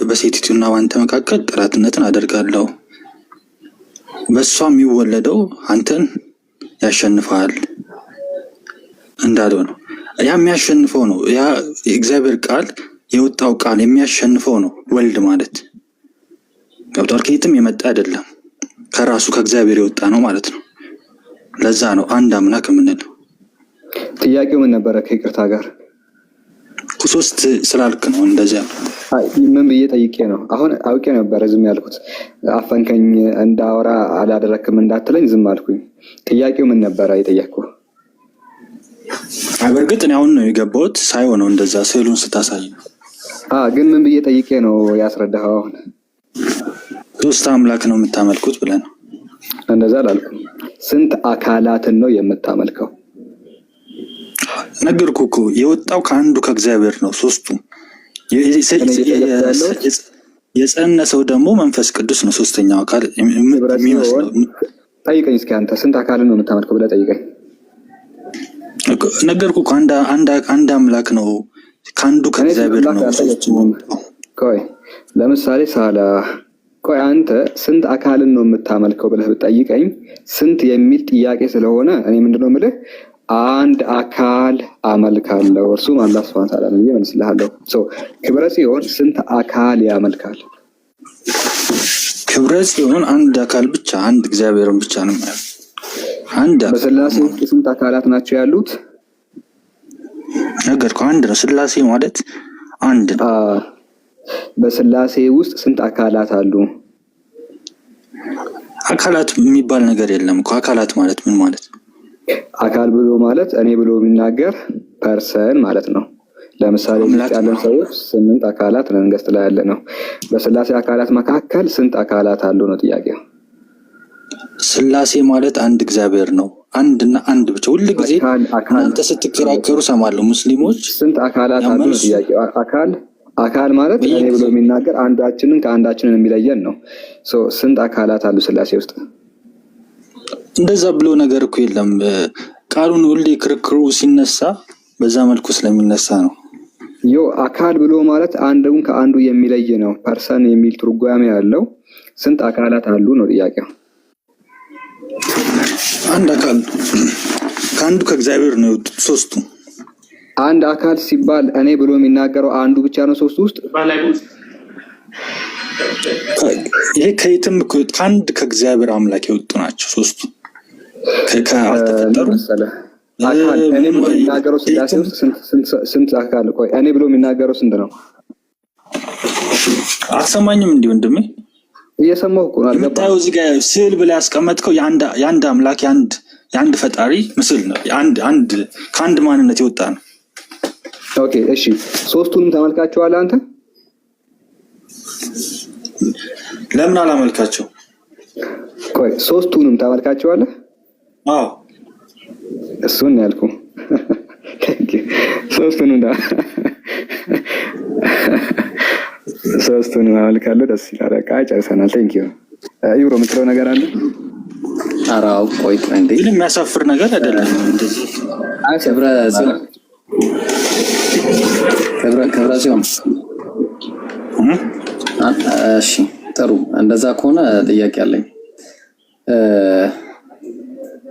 በሴቲቱና በአንተ መካከል ጠላትነትን አደርጋለሁ፣ በእሷ የሚወለደው አንተን ያሸንፋል እንዳለው ነው። ያ የሚያሸንፈው ነው። ያ የእግዚአብሔር ቃል የወጣው ቃል የሚያሸንፈው ነው። ወልድ ማለት ገብቷል። ከየትም የመጣ አይደለም፣ ከራሱ ከእግዚአብሔር የወጣ ነው ማለት ነው። ለዛ ነው አንድ አምላክ የምንለው። ጥያቄው ምን ነበረ? ከይቅርታ ጋር ሶስት ስላልክ ነው እንደዚያ። ምን ብዬ ጠይቄ ነው? አሁን አውቄ ነበረ ዝም ያልኩት። አፈንከኝ፣ እንዳወራ አላደረክም እንዳትለኝ ዝም አልኩኝ። ጥያቄው ምን ነበረ የጠየቅኩህ? በእርግጥ እኔ አሁን ነው የገባሁት ሳይሆን ነው እንደዛ ስዕሉን ስታሳይ ነው። ግን ምን ብዬ ጠይቄ ነው ያስረዳኸው? አሁን ሶስት አምላክ ነው የምታመልኩት ብለህ ነው። እንደዛ አላልኩም። ስንት አካላትን ነው የምታመልከው? ነገርኩህ እኮ የወጣው ከአንዱ ከእግዚአብሔር ነው። ሶስቱ የጸነሰው ደግሞ መንፈስ ቅዱስ ነው። ሶስተኛው አካል የሚመስለው። ጠይቀኝ እስኪ አንተ ስንት አካልን ነው የምታመልከው ብለህ ጠይቀኝ። ነገርኩህ እኮ አንድ አምላክ ነው፣ ከአንዱ ከእግዚአብሔር ነው። ቆይ ለምሳሌ ቆይ አንተ ስንት አካልን ነው የምታመልከው ብለህ ብጠይቀኝ ስንት የሚል ጥያቄ ስለሆነ እኔ ምንድነው የምልህ አንድ አካል አመልካለሁ፣ እርሱም አላህ ሱብሓነሁ ወተዓላ ነው እመልስልሃለሁ። ክብረ ጽዮን ስንት አካል ያመልካል? ክብረ ጽዮን አንድ አካል ብቻ አንድ እግዚአብሔርን ብቻ ነው ማለት። በስላሴ ውስጥ ስንት አካላት ናቸው ያሉት? ነገርኩህ አንድ ነው። ስላሴ ማለት አንድ ነው። በስላሴ ውስጥ ስንት አካላት አሉ? አካላት የሚባል ነገር የለም እኮ። አካላት ማለት ምን ማለት ነው? አካል ብሎ ማለት እኔ ብሎ የሚናገር ፐርሰን ማለት ነው። ለምሳሌ ያለን ሰዎች 8 አካላት መንግስት ላይ ያለ ነው። በስላሴ አካላት መካከል ስንት አካላት አሉ ነው ጥያቄው። ስላሴ ማለት አንድ እግዚአብሔር ነው። አንድና አንድ ብቻ። ሁሉ ጊዜ እናንተ ስትከራከሩ ሰማለሁ ሙስሊሞች ስንት አካላት አሉ ነው ጥያቄው። አካል ማለት እኔ ብሎ የሚናገር አንዳችንን ከአንዳችንን የሚለየን ነው። ስንት አካላት አሉ ስላሴ ውስጥ? እንደዛ ብሎ ነገር እኮ የለም። ቃሉን ሁሌ ክርክሩ ሲነሳ በዛ መልኩ ስለሚነሳ ነው። አካል ብሎ ማለት አንዱን ከአንዱ የሚለይ ነው። ፐርሰን የሚል ትርጓሜ ያለው ስንት አካላት አሉ ነው ጥያቄው። አንድ አካል ከአንዱ ከእግዚአብሔር ነው የወጡት ሶስቱ። አንድ አካል ሲባል እኔ ብሎ የሚናገረው አንዱ ብቻ ነው ሶስቱ ውስጥ? ይሄ ከየትም ከአንድ ከእግዚአብሔር አምላክ የወጡ ናቸው ሶስቱ። ካልተፈጠሩ አካል እኔ ብሎ የሚናገረው ስላሴ ውስጥ ስንት አካል? ቆይ እኔ ብሎ የሚናገረው ስንት ነው? አትሰማኝም እንዴ ወንድሜ? እየሰማሁ እኮ ነው። የምታየው እዚህ ጋር ስዕል ብለህ ያስቀመጥከው የአንድ አምላክ የአንድ ፈጣሪ ምስል ነው። ከአንድ ማንነት የወጣ ነው። ኦኬ እሺ፣ ሶስቱንም ተመልካቸዋለህ አንተ? ለምን አላመልካቸው? ቆይ ሶስቱንም ተመልካቸዋለህ? አዎ እሱን ያልኩ ሶስቱንም አመልካለሁ። ደስ ይላል። በቃ ጨርሰናል። ቴንክ ዩ። ይብሮ የምትለው ነገር አለ? አራው ቆይ እንዴ ግን የሚያሳፍር ነገር አይደለም እንደዚህ ክብረ ሲሆን እሺ ጥሩ። እንደዛ ከሆነ ጥያቄ አለኝ።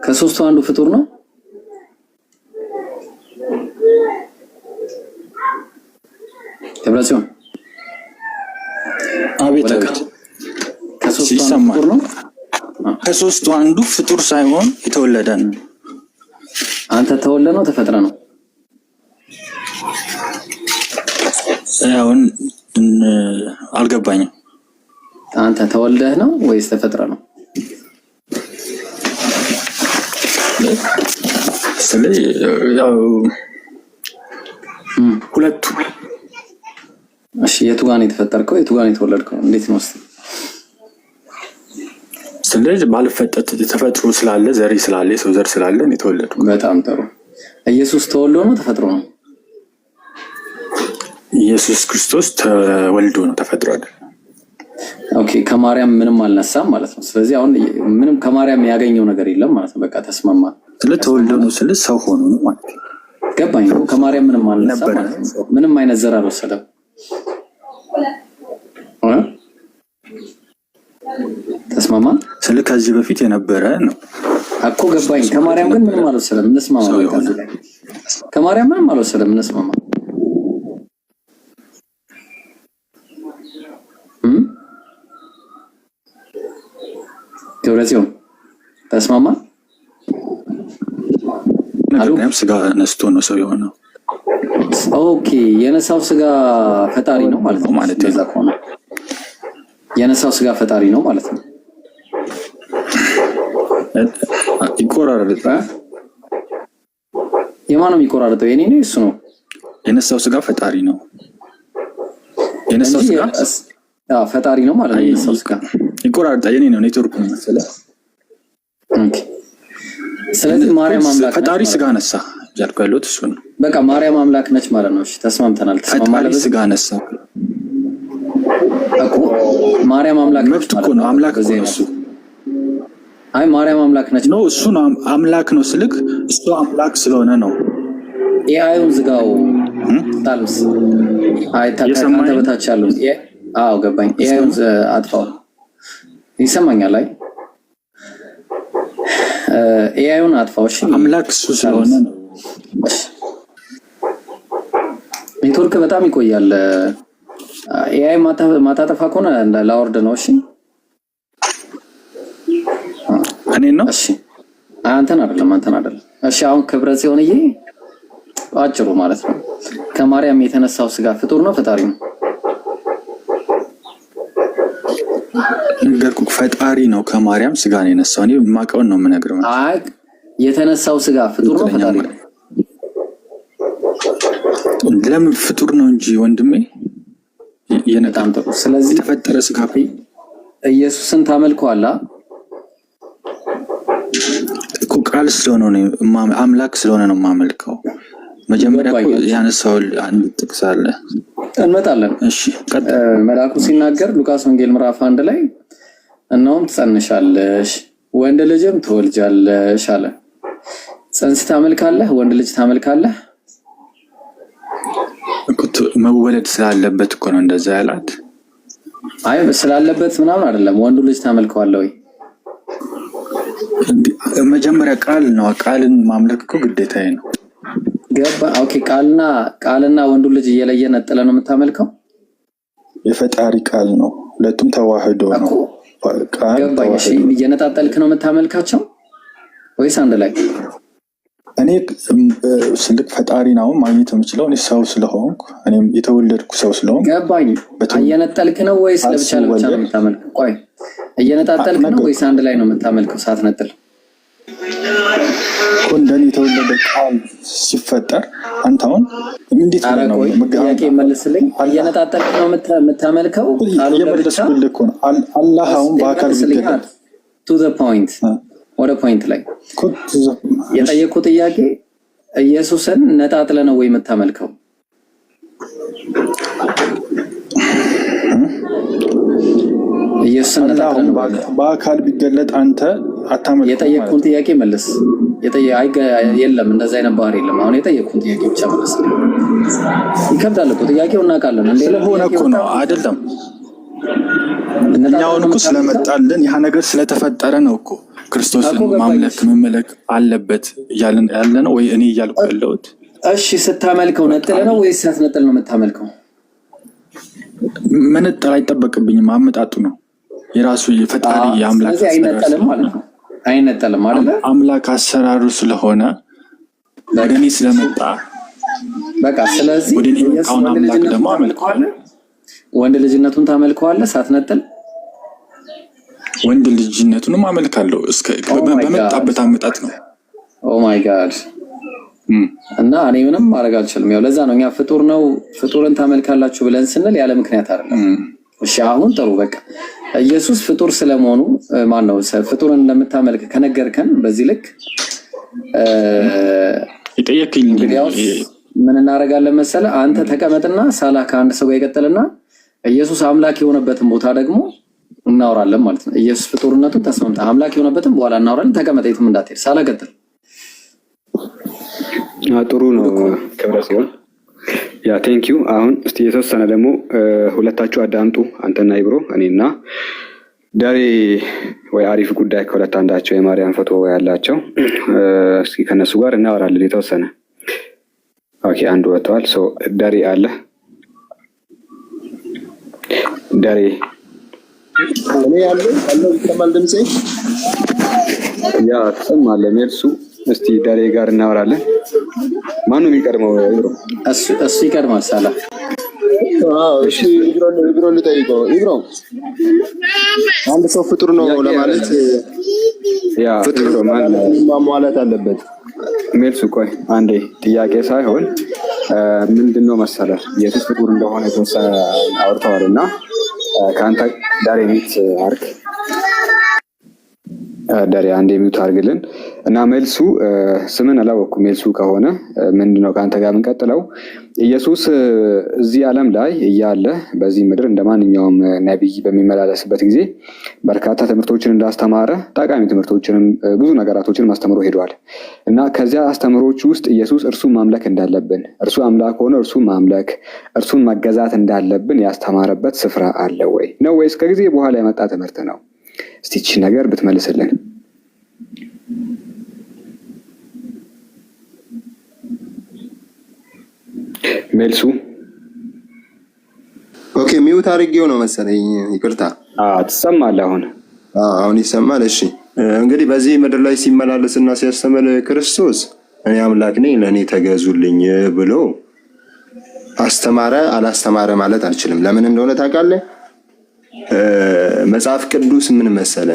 ከሶስቱ አንዱ ፍጡር ነው? ክብረ ሲሆን አቤት ከሶስቱ አንዱ ፍጡር ነው? ከሶስቱ አንዱ ፍጡር ሳይሆን የተወለደ ነው። አንተ ተወልደ ነው ተፈጥረ ነው? አሁን አልገባኝም። አንተ ተወልደህ ነው ወይስ ተፈጥረ ነው? ስለዚህ ያው ሁለቱ። እሺ የቱ ጋር ነው የተፈጠርከው? የቱ ጋር ነው የተወለድከው? እንዴት ነው? ስለዚህ ባልፈጠት ተፈጥሮ ስላለ ዘሪ ስላለ ሰው ዘር ስላለ ነው የተወለድኩት። በጣም ጥሩ። ኢየሱስ ተወልዶ ነው ተፈጥሮ ነው? ኢየሱስ ክርስቶስ ተወልዶ ነው ተፈጥሮ አይደል? ኦኬ ከማርያም ምንም አልነሳም ማለት ነው። ስለዚህ አሁን ምንም ከማርያም ያገኘው ነገር የለም ማለት ነው። በቃ ተስማማ። ስለዚህ ተወልዶ ነው ስለዚህ ሰው ሆኖ ነው ማለት ነው። ገባኝ። ከማርያም ምንም አልነሳም ማለት ነው። ምንም አይነት ዘር አልወሰደም። ተስማማ። ስለዚህ ከዚህ በፊት የነበረ ነው እኮ ገባኝ። ከማርያም ግን ምንም አልወሰደም። እንስማማ። ከማርያም ምንም አልወሰደም። እንስማማ። ቴዎሬሲዮን ተስማማ። ነገርም ስጋ ነስቶ ነው ሰው የሆነው። ኦኬ የነሳው ስጋ ፈጣሪ ነው ማለት ነው። ማለት ነው የነሳው ስጋ ፈጣሪ ነው ማለት ነው። ይቆራረጣል። የማን ነው የሚቆራረጠው? የኔ ነው እሱ ነው። የነሳው ስጋ ፈጣሪ ነው። የነሳው ስጋ ፈጣሪ ነው ማለት ነው። የነሳው ስጋ ይቆራረጣል። የኔ ነው ኔትወርክ ነው መሰለህ። ኦኬ ስለዚህ ማርያም አምላክ ፈጣሪ ስጋ ነሳ ያልኩ ያለሁት እሱ ነው። በቃ ማርያም አምላክ ነች ማለት ነው። እሺ ተስማምተናል። ፈጣሪ ስጋ ነሳ እኮ ማርያም አምላክ ነች እኮ ነው። አምላክ ነው እሱ። አይ ማርያም አምላክ ነች ነው እሱ ነው አምላክ ነው ስልክ እሱ አምላክ ስለሆነ ነው። ኤአይውን ዝጋው ታልስ አይ ታካንተ በታች ያለው አዎ ገባኝ። ኤአይውን አጥፋው። ይሰማኛል? አይ ኤአይውን አጥፋው። እሺ አምላክ እሱ ስለሆነ ነው። ኔትወርክ በጣም ይቆያል። ኤአይ ማታጠፋ ከሆነ ላወርድ ነው። እሺ እኔ ነው። እሺ አንተን አይደለም። እሺ አሁን ክብረ ጽዮንዬ አጭሩ ማለት ነው ከማርያም የተነሳው ስጋ ፍጡር ነው ፈጣሪ ነው? ነገርኩ ፈጣሪ ነው። ከማርያም ስጋ ነው የነሳው። እኔ የማውቀውን ነው የምነግረው። አይ የተነሳው ስጋ ፍጡር ነው ፈጣሪ ነው? ለምን ፍጡር ነው እንጂ ወንድሜ በጣም ጥሩ። ስለዚህ የተፈጠረ ስጋ ኢየሱስን ታመልከዋለህ እኮ ቃል ስለሆነ ነው አምላክ ስለሆነ ነው የማመልከው። መጀመሪያ እኮ ያነሳው አንድ ጥቅስ አለ እንመጣለን። እሺ መልአኩ ሲናገር ሉቃስ ወንጌል ምዕራፍ 1 ላይ እነሆም ትጸንሻለሽ ወንድ ልጅም ትወልጃለሽ አለ። ጽንስ ታመልካለህ ወንድ ልጅ ታመልካለህ? መወለድ ስላለበት እኮ ነው እንደዛ ያላት። አይ ስላለበት ምናምን አይደለም። ወንዱ ልጅ ታመልከዋለህ ወይ? መጀመሪያ ቃል ነው። ቃልን ማምለክ እኮ ግዴታዬ ነው። ገባ? ኦኬ ቃልና ወንዱ ልጅ እየለየ ነጥለ ነው የምታመልከው? የፈጣሪ ቃል ነው። ሁለቱም ተዋህዶ ነው። ቃል ገባኝ። እሺ እየነጣጠልክ ነው የምታመልካቸው ወይስ አንድ ላይ? እኔ ስልክ ፈጣሪ ነው ማግኘት የምችለው እኔ ሰው ስለሆንኩ እኔም የተወለድኩ ሰው ስለሆንኩ። ገባኝ። እየነጠልክ ነው ወይስ ለብቻ ነው የምታመልከው? ቆይ እየነጣጠልክ ነው ወይስ አንድ ላይ ነው የምታመልከው ሳትነጥል? እንደኔ የተወለደ ቃል ሲፈጠር አንተ አሁን እንዴት ነው ጥያቄ መልስልኝ። እየነጣጠልክ ነው የምታመልከው? የመለስኩልህ እኮ ነው። አላህ አሁን በአካል ይገኛል። ቱ ዘ ፖይንት ወደ ፖይንት ላይ የጠየቁ ጥያቄ ኢየሱስን ነጣጥለ ነው ወይ የምታመልከው? ኢየሱስን ነጣጥለ ነው በአካል ቢገለጥ አንተ አታመልከው? የጠየቁን ጥያቄ መልስ። የለም እንደዛ አይነት ባህሪ የለም። አሁን የጠየቁን ጥያቄ ብቻ መልስ። ይከብዳል እኮ ጥያቄው እናውቃለን። እንዴ ስለሆነ እኮ ነው አይደለም? እኛውን እኮ ስለመጣልን ያ ነገር ስለተፈጠረ ነው እኮ ክርስቶስን ማምለክ መመለክ አለበት እያልን ያለ ነው ወይ? እኔ እያልኩ ያለሁት እሺ ስታመልከው ነጥለ ነው ወይስ ሳትነጥል ነው የምታመልከው? መነጠል አይጠበቅብኝም። አመጣጡ ነው የራሱ የፈጣሪ የአምላክ ስለዚህ አይነጠልም ማለት ነው። አይነጠልም አይደለ? አምላክ አሰራሩ ስለሆነ ወደ እኔ ስለመጣ በቃ ስለዚህ ወደ እኔ የመጣውን አምላክ ደግሞ አመልከዋለሁ። ወንድ ልጅነቱን ታመልከዋለህ ሳትነጥል? ወንድ ልጅነቱንም አመልካለሁ እስከ በመጣበት አመጣጥ ነው። ኦ ማይ ጋድ። እና እኔ ምንም ማድረግ አልችልም። ያው ለዛ ነው እኛ ፍጡር ነው ፍጡርን ታመልካላችሁ ብለን ስንል ያለ ምክንያት አይደለም። እሺ አሁን ጥሩ በቃ ኢየሱስ ፍጡር ስለመሆኑ ማን ነው ፍጡርን እንደምታመልክ ከነገርከን በዚህ ልክ ይጠየቅኝ። ምን እናደርጋለን መሰለ? አንተ ተቀመጥና ሳላ ከአንድ ሰው ጋር ይቀጥልና ኢየሱስ አምላክ የሆነበትን ቦታ ደግሞ እናወራለን ማለት ነው። ኢየሱስ ፍጡርነቱን ተስማምታ አምላክ የሆነበትን በኋላ እናወራለን። ተቀመጥ፣ የትም እንዳትሄድ። ሳላ ቀጥል። ጥሩ ነው ክብረ ሲሆን ያ ቴንክ ዩ። አሁን እስቲ የተወሰነ ደግሞ ሁለታችሁ አዳምጡ፣ አንተና ይብሮ እኔና ዳሬ ወይ አሪፍ ጉዳይ ከሁለት አንዳቸው የማርያም ፎቶ ያላቸው እስኪ ከነሱ ጋር እናወራለን የተወሰነ። ኦኬ አንዱ ወጥቷል። ሶ ዳሬ አለ ዳሬ እኔ ያለው ይሰማል ድምጼ? ያ ትሰማለህ? መልሱ እስቲ ዳሬ ጋር እናወራለን። ማን ነው የሚቀድመው? እሱ ይቀድማል። ሳላ እሺ ይብሮን ልጠይቀው። ይብሮ አንድ ሰው ፍጡር ነው ለማለት ያ ፍጡር ነው ማሟላት አለበት። መልሱ ቆይ አንዴ ጥያቄ ሳይሆን ምንድነው መሰለህ ኢየሱስ ፍጡር እንደሆነ የተወሰነ አውርተዋልና ከአንተ ዳሬ ሚት አርክ ዳሬ አንዴ ሚት አርግልን እና መልሱ ስምን አላወኩም። መልሱ ከሆነ ምንድነው ከአንተ ጋር የምንቀጥለው ኢየሱስ እዚህ ዓለም ላይ እያለ በዚህ ምድር እንደማንኛውም ነብይ በሚመላለስበት ጊዜ በርካታ ትምህርቶችን እንዳስተማረ ጠቃሚ ትምህርቶችንም ብዙ ነገራቶችን አስተምሮ ሄዷል እና ከዚያ አስተምሮች ውስጥ ኢየሱስ እርሱን ማምለክ እንዳለብን እርሱ አምላክ ሆኖ እርሱን ማምለክ እርሱን መገዛት እንዳለብን ያስተማረበት ስፍራ አለ ወይ ነው ወይስ ከጊዜ በኋላ የመጣ ትምህርት ነው? እስቲ እቺ ነገር ብትመልስልን። መልሱ ኦኬ ሚውት አድርጌው ነው መሰለኝ። ይቅርታ። ትሰማለህ? አሁን ይሰማል። እሺ እንግዲህ በዚህ ምድር ላይ ሲመላለስና ሲያስተምር ክርስቶስ እኔ አምላክ ነኝ ለኔ ተገዙልኝ ብሎ አስተማረ አላስተማረ ማለት አልችልም። ለምን እንደሆነ ታውቃለህ? መጽሐፍ ቅዱስ ምን መሰለ?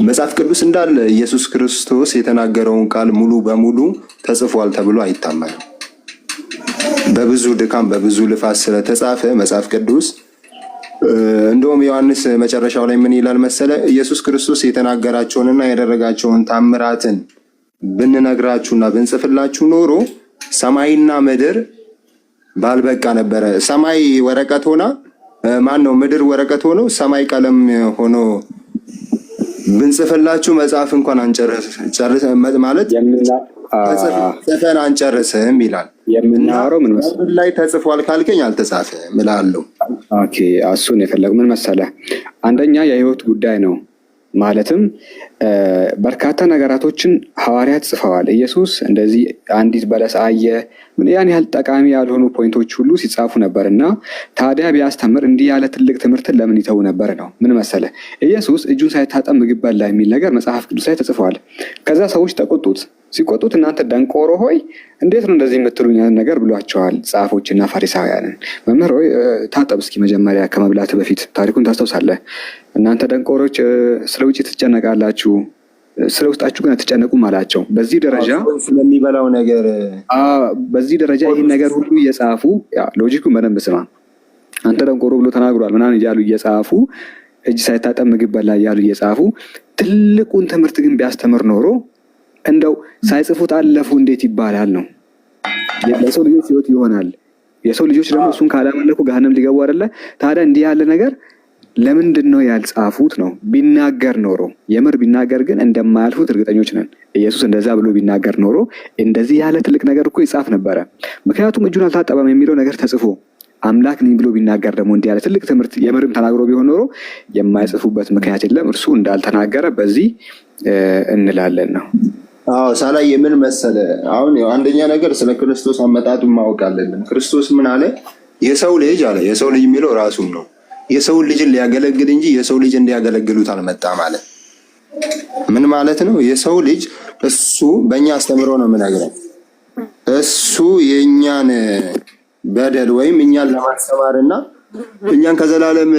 መጽሐፍ ቅዱስ እንዳለ ኢየሱስ ክርስቶስ የተናገረውን ቃል ሙሉ በሙሉ ተጽፏል ተብሎ አይታመንም። በብዙ ድካም በብዙ ልፋት ስለተጻፈ መጽሐፍ ቅዱስ እንደውም ዮሐንስ መጨረሻው ላይ ምን ይላል መሰለ? ኢየሱስ ክርስቶስ የተናገራቸውንና ያደረጋቸውን ታምራትን ብንነግራችሁና ብንጽፍላችሁ ኖሮ ሰማይና ምድር ባልበቃ ነበረ። ሰማይ ወረቀት ሆና ማን ነው ምድር ወረቀት ሆኖ ሰማይ ቀለም ሆኖ ብንጽፍላችሁ መጽሐፍ እንኳን አንጨርስ ማለት ጽፈን አንጨርስም ይላል። የምናወራው ምን መሰለህ ላይ ተጽፏል ካልከኝ አልተጻፈም እላለሁ። ኦኬ እሱን የፈለገው ምን መሰለህ? አንደኛ የህይወት ጉዳይ ነው። ማለትም በርካታ ነገራቶችን ሐዋርያት ጽፈዋል። ኢየሱስ እንደዚህ አንዲት በለስ አየ፣ ያን ያህል ጠቃሚ ያልሆኑ ፖይንቶች ሁሉ ሲጻፉ ነበር እና ታዲያ ቢያስተምር እንዲህ ያለ ትልቅ ትምህርትን ለምን ይተው ነበር ነው። ምን መሰለ ኢየሱስ እጁን ሳይታጠብ ምግብ በላ የሚል ነገር መጽሐፍ ቅዱስ ላይ ተጽፏል። ከዛ ሰዎች ተቆጡት። ሲቆጡት እናንተ ደንቆሮ ሆይ እንዴት ነው እንደዚህ የምትሉኝ ነገር ብሏቸዋል ጻፎችና ፈሪሳውያንን። መምህር ሆይ ታጠብ እስኪ መጀመሪያ ከመብላት በፊት። ታሪኩን ታስታውሳለህ። እናንተ ደንቆሮች ስለ ውጭ ትጨነቃላችሁ፣ ስለ ውስጣችሁ ግን አትጨነቁም አላቸው። በዚህ ደረጃ ስለሚበላው ነገር በዚህ ደረጃ ይህን ነገር ሁሉ እየጻፉ ሎጂኩን በደንብ ስማ፣ አንተ ደንቆሮ ብሎ ተናግሯል ምናምን እያሉ እየጻፉ እጅ ሳይታጠብ ምግብ በላ እያሉ እየጻፉ ትልቁን ትምህርት ግን ቢያስተምር ኖሮ እንደው ሳይጽፉት አለፉ እንዴት ይባላል ነው። የሰው ልጆች ህይወት ይሆናል። የሰው ልጆች ደግሞ እሱን ካላመለኩ ገሃነም ሊገቡ አይደለ? ታዲያ እንዲህ ያለ ነገር ለምንድን ነው ያልጻፉት ነው? ቢናገር ኖሮ የምር ቢናገር ግን እንደማያልፉት እርግጠኞች ነን። ኢየሱስ እንደዛ ብሎ ቢናገር ኖሮ እንደዚህ ያለ ትልቅ ነገር እኮ ይጻፍ ነበረ። ምክንያቱም እጁን አልታጠበም የሚለው ነገር ተጽፎ አምላክ ነኝ ብሎ ቢናገር ደግሞ እንዲህ ያለ ትልቅ ትምህርት የምርም ተናግሮ ቢሆን ኖሮ የማይጽፉበት ምክንያት የለም። እርሱ እንዳልተናገረ በዚህ እንላለን ነው። ሳላይ የምን መሰለ አሁን አንደኛ ነገር ስለ ክርስቶስ አመጣጡ ማወቅ አለብን። ክርስቶስ ምን አለ? የሰው ልጅ አለ። የሰው ልጅ የሚለው ራሱን ነው። የሰውን ልጅን ሊያገለግል እንጂ የሰው ልጅ እንዲያገለግሉት አልመጣም አለ። ምን ማለት ነው? የሰው ልጅ እሱ በእኛ አስተምሮ ነው የምነግረው። እሱ የእኛን በደል ወይም እኛን ለማስተማርና እኛን ከዘላለም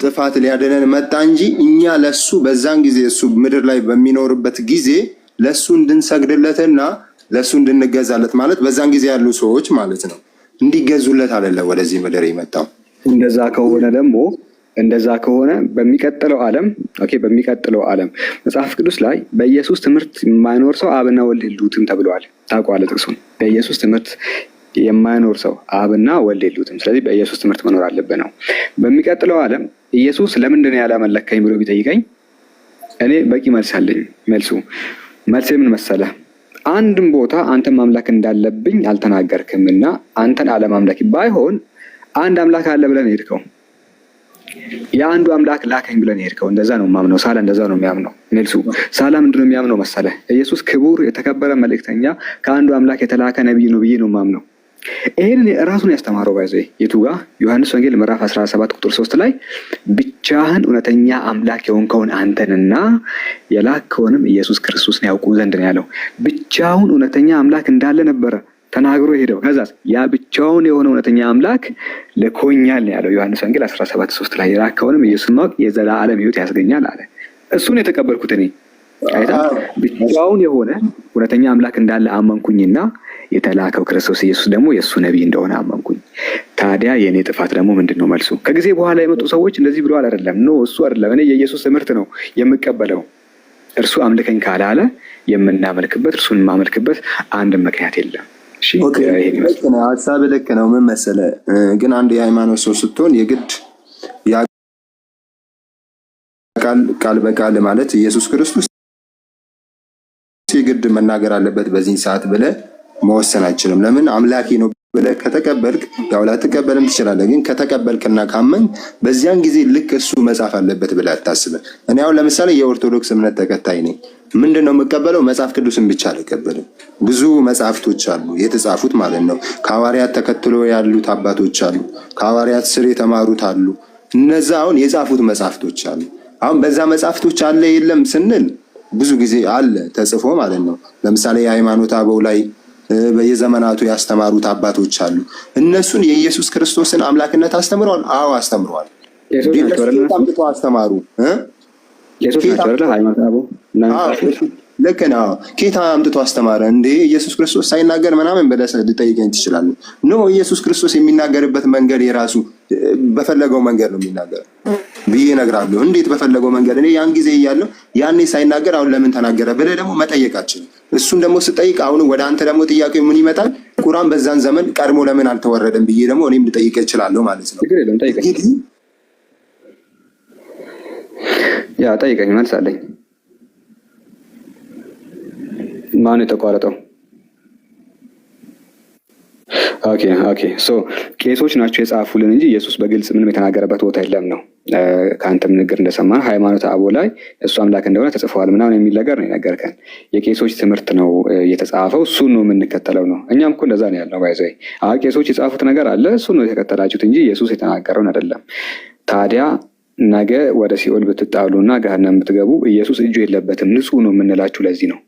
ጥፋት ሊያድነን መጣ እንጂ እኛ ለሱ በዛን ጊዜ እሱ ምድር ላይ በሚኖርበት ጊዜ ለሱ እንድንሰግድለትና ለሱ እንድንገዛለት ማለት በዛን ጊዜ ያሉ ሰዎች ማለት ነው እንዲገዙለት አይደለም ወደዚህ ምድር የመጣው። እንደዛ ከሆነ በሚቀጥለው ዓለም መጽሐፍ ቅዱስ ላይ በኢየሱስ ትምህርት የማይኖር ሰው አብና ወልድ የሉትም ተብለዋል። ታውቀዋለህ ጥቅሱን። በኢየሱስ ትምህርት የማይኖር ሰው አብና ወልድ የሉትም። ስለዚህ በኢየሱስ ትምህርት መኖር አለብህ ነው። በሚቀጥለው ዓለም ኢየሱስ ለምንድን ነው ያላመለከኝ ብሎ ቢጠይቀኝ እኔ በቂ መልስ አለኝ። መልሴ ምን መሰለህ? አንድም ቦታ አንተ ማምለክ እንዳለብኝ አልተናገርክምና አንተን አለማምለክ ባይሆን አንድ አምላክ አለ ብለን ሄድከው። የአንዱ አምላክ ላከኝ ብለን ሄድከው። እንደዛ ነው ማምነው። ሳላ እንደዛ ነው የሚያምነው። ሳላ ምንድነው የሚያምነው መሰለህ? ኢየሱስ ክቡር የተከበረ መልእክተኛ ከአንዱ አምላክ የተላከ ነብይ ነው ብዬ ነው ማምነው። ይሄንን ራሱን ያስተማረው ባይዘይ የቱጋ ዮሐንስ ወንጌል ምዕራፍ 17 ቁጥር 3 ላይ ብቻህን እውነተኛ አምላክ የሆንከውን አንተንና የላከውንም ኢየሱስ ክርስቶስን ያውቁ ዘንድ ነው ያለው። ብቻውን እውነተኛ አምላክ እንዳለ ነበረ ተናግሮ ሄደው። ከዛስ ያ ብቻውን የሆነ እውነተኛ አምላክ ልኮኛል ያለው ዮሐንስ ወንጌል 17:3 ላይ የላከውንም ኢየሱስን ማወቅ የዘላለም ሕይወት ያስገኛል አለ። እሱን የተቀበልኩት እኔ ብቻውን የሆነ እውነተኛ አምላክ እንዳለ አመንኩኝና የተላከው ክርስቶስ ኢየሱስ ደግሞ የእሱ ነቢይ እንደሆነ አመንኩኝ። ታዲያ የእኔ ጥፋት ደግሞ ምንድን ነው መልሱ? ከጊዜ በኋላ የመጡ ሰዎች እንደዚህ ብለዋል አይደለም? እሱ አይደለም። እኔ የኢየሱስ ትምህርት ነው የምቀበለው። እርሱ አምልከኝ ካላለ የምናመልክበት እርሱን የማመልክበት አንድ ምክንያት የለም። ሀሳብ ልክ ነው። ምን መሰለህ ግን አንድ የሃይማኖት ሰው ስትሆን የግድ ቃል በቃል ማለት ኢየሱስ ክርስቶስ የግድ መናገር አለበት በዚህ ሰዓት ብለህ መወሰን አይችልም። ለምን? አምላኬ ነው ብለህ ከተቀበልክ ያው ላትቀበልም ትችላለህ። ግን ከተቀበልክና ካመን በዚያን ጊዜ ልክ እሱ መጻፍ አለበት ብለህ አታስብም። እኔ አሁን ለምሳሌ የኦርቶዶክስ እምነት ተከታይ ነኝ። ምንድነው የምቀበለው? መጽሐፍ ቅዱስን ብቻ አልቀበልም። ብዙ መጽሐፍቶች አሉ የተጻፉት ማለት ነው። ከሐዋርያት ተከትሎ ያሉት አባቶች አሉ፣ ከሐዋርያት ስር የተማሩት አሉ። እነዛ አሁን የጻፉት መጽሐፍቶች አሉ። አሁን በዛ መጽሐፍቶች አለ የለም ስንል ብዙ ጊዜ አለ ተጽፎ ማለት ነው። ለምሳሌ የሃይማኖት አበው ላይ በየዘመናቱ ያስተማሩት አባቶች አሉ። እነሱን የኢየሱስ ክርስቶስን አምላክነት አስተምረዋል። አዎ አስተምረዋል። ጌታ አስተማሩ ልክ ነው። ጌታ አምጥቶ አስተማረ እንዴ? ኢየሱስ ክርስቶስ ሳይናገር ምናምን ብለህ ልጠይቀኝ ትችላለህ። ኢየሱስ ክርስቶስ የሚናገርበት መንገድ የራሱ በፈለገው መንገድ ነው የሚናገረው ብዬ እነግርሃለሁ። እንዴት በፈለገው መንገድ? እኔ ያን ጊዜ እያለሁ ያኔ ሳይናገር አሁን ለምን ተናገረ ብለህ ደግሞ መጠየቃችን። እሱን ደግሞ ስጠይቅ አሁን ወደ አንተ ደግሞ ጥያቄው ምን ይመጣል? ቁርአን በዛን ዘመን ቀድሞ ለምን አልተወረደም ብዬ ደግሞ እኔም ልጠይቅ እችላለሁ ማለት ነው። ያ ጠይቀኝ፣ መልስ አለኝ። ማን የተቋረጠው? ኦኬ ቄሶች ናቸው የጻፉልን እንጂ ኢየሱስ በግልጽ ምንም የተናገረበት ቦታ የለም ነው። ከአንተም ንግግር እንደሰማን ሃይማኖት አበው ላይ እሱ አምላክ እንደሆነ ተጽፈዋል ምናምን የሚል ነገር ነው የነገርከን። የቄሶች ትምህርት ነው የተጻፈው፣ እሱን ነው የምንከተለው ነው። እኛም እኮ እንደዛ ነው ያልነው። ባይዘይ ቄሶች የጻፉት ነገር አለ፣ እሱን ነው የተከተላችሁት እንጂ ኢየሱስ የተናገረውን አይደለም። ታዲያ ነገ ወደ ሲኦል ብትጣሉና ገሃነም ብትገቡ ኢየሱስ እጁ የለበትም ንጹህ ነው የምንላችሁ ለዚህ ነው።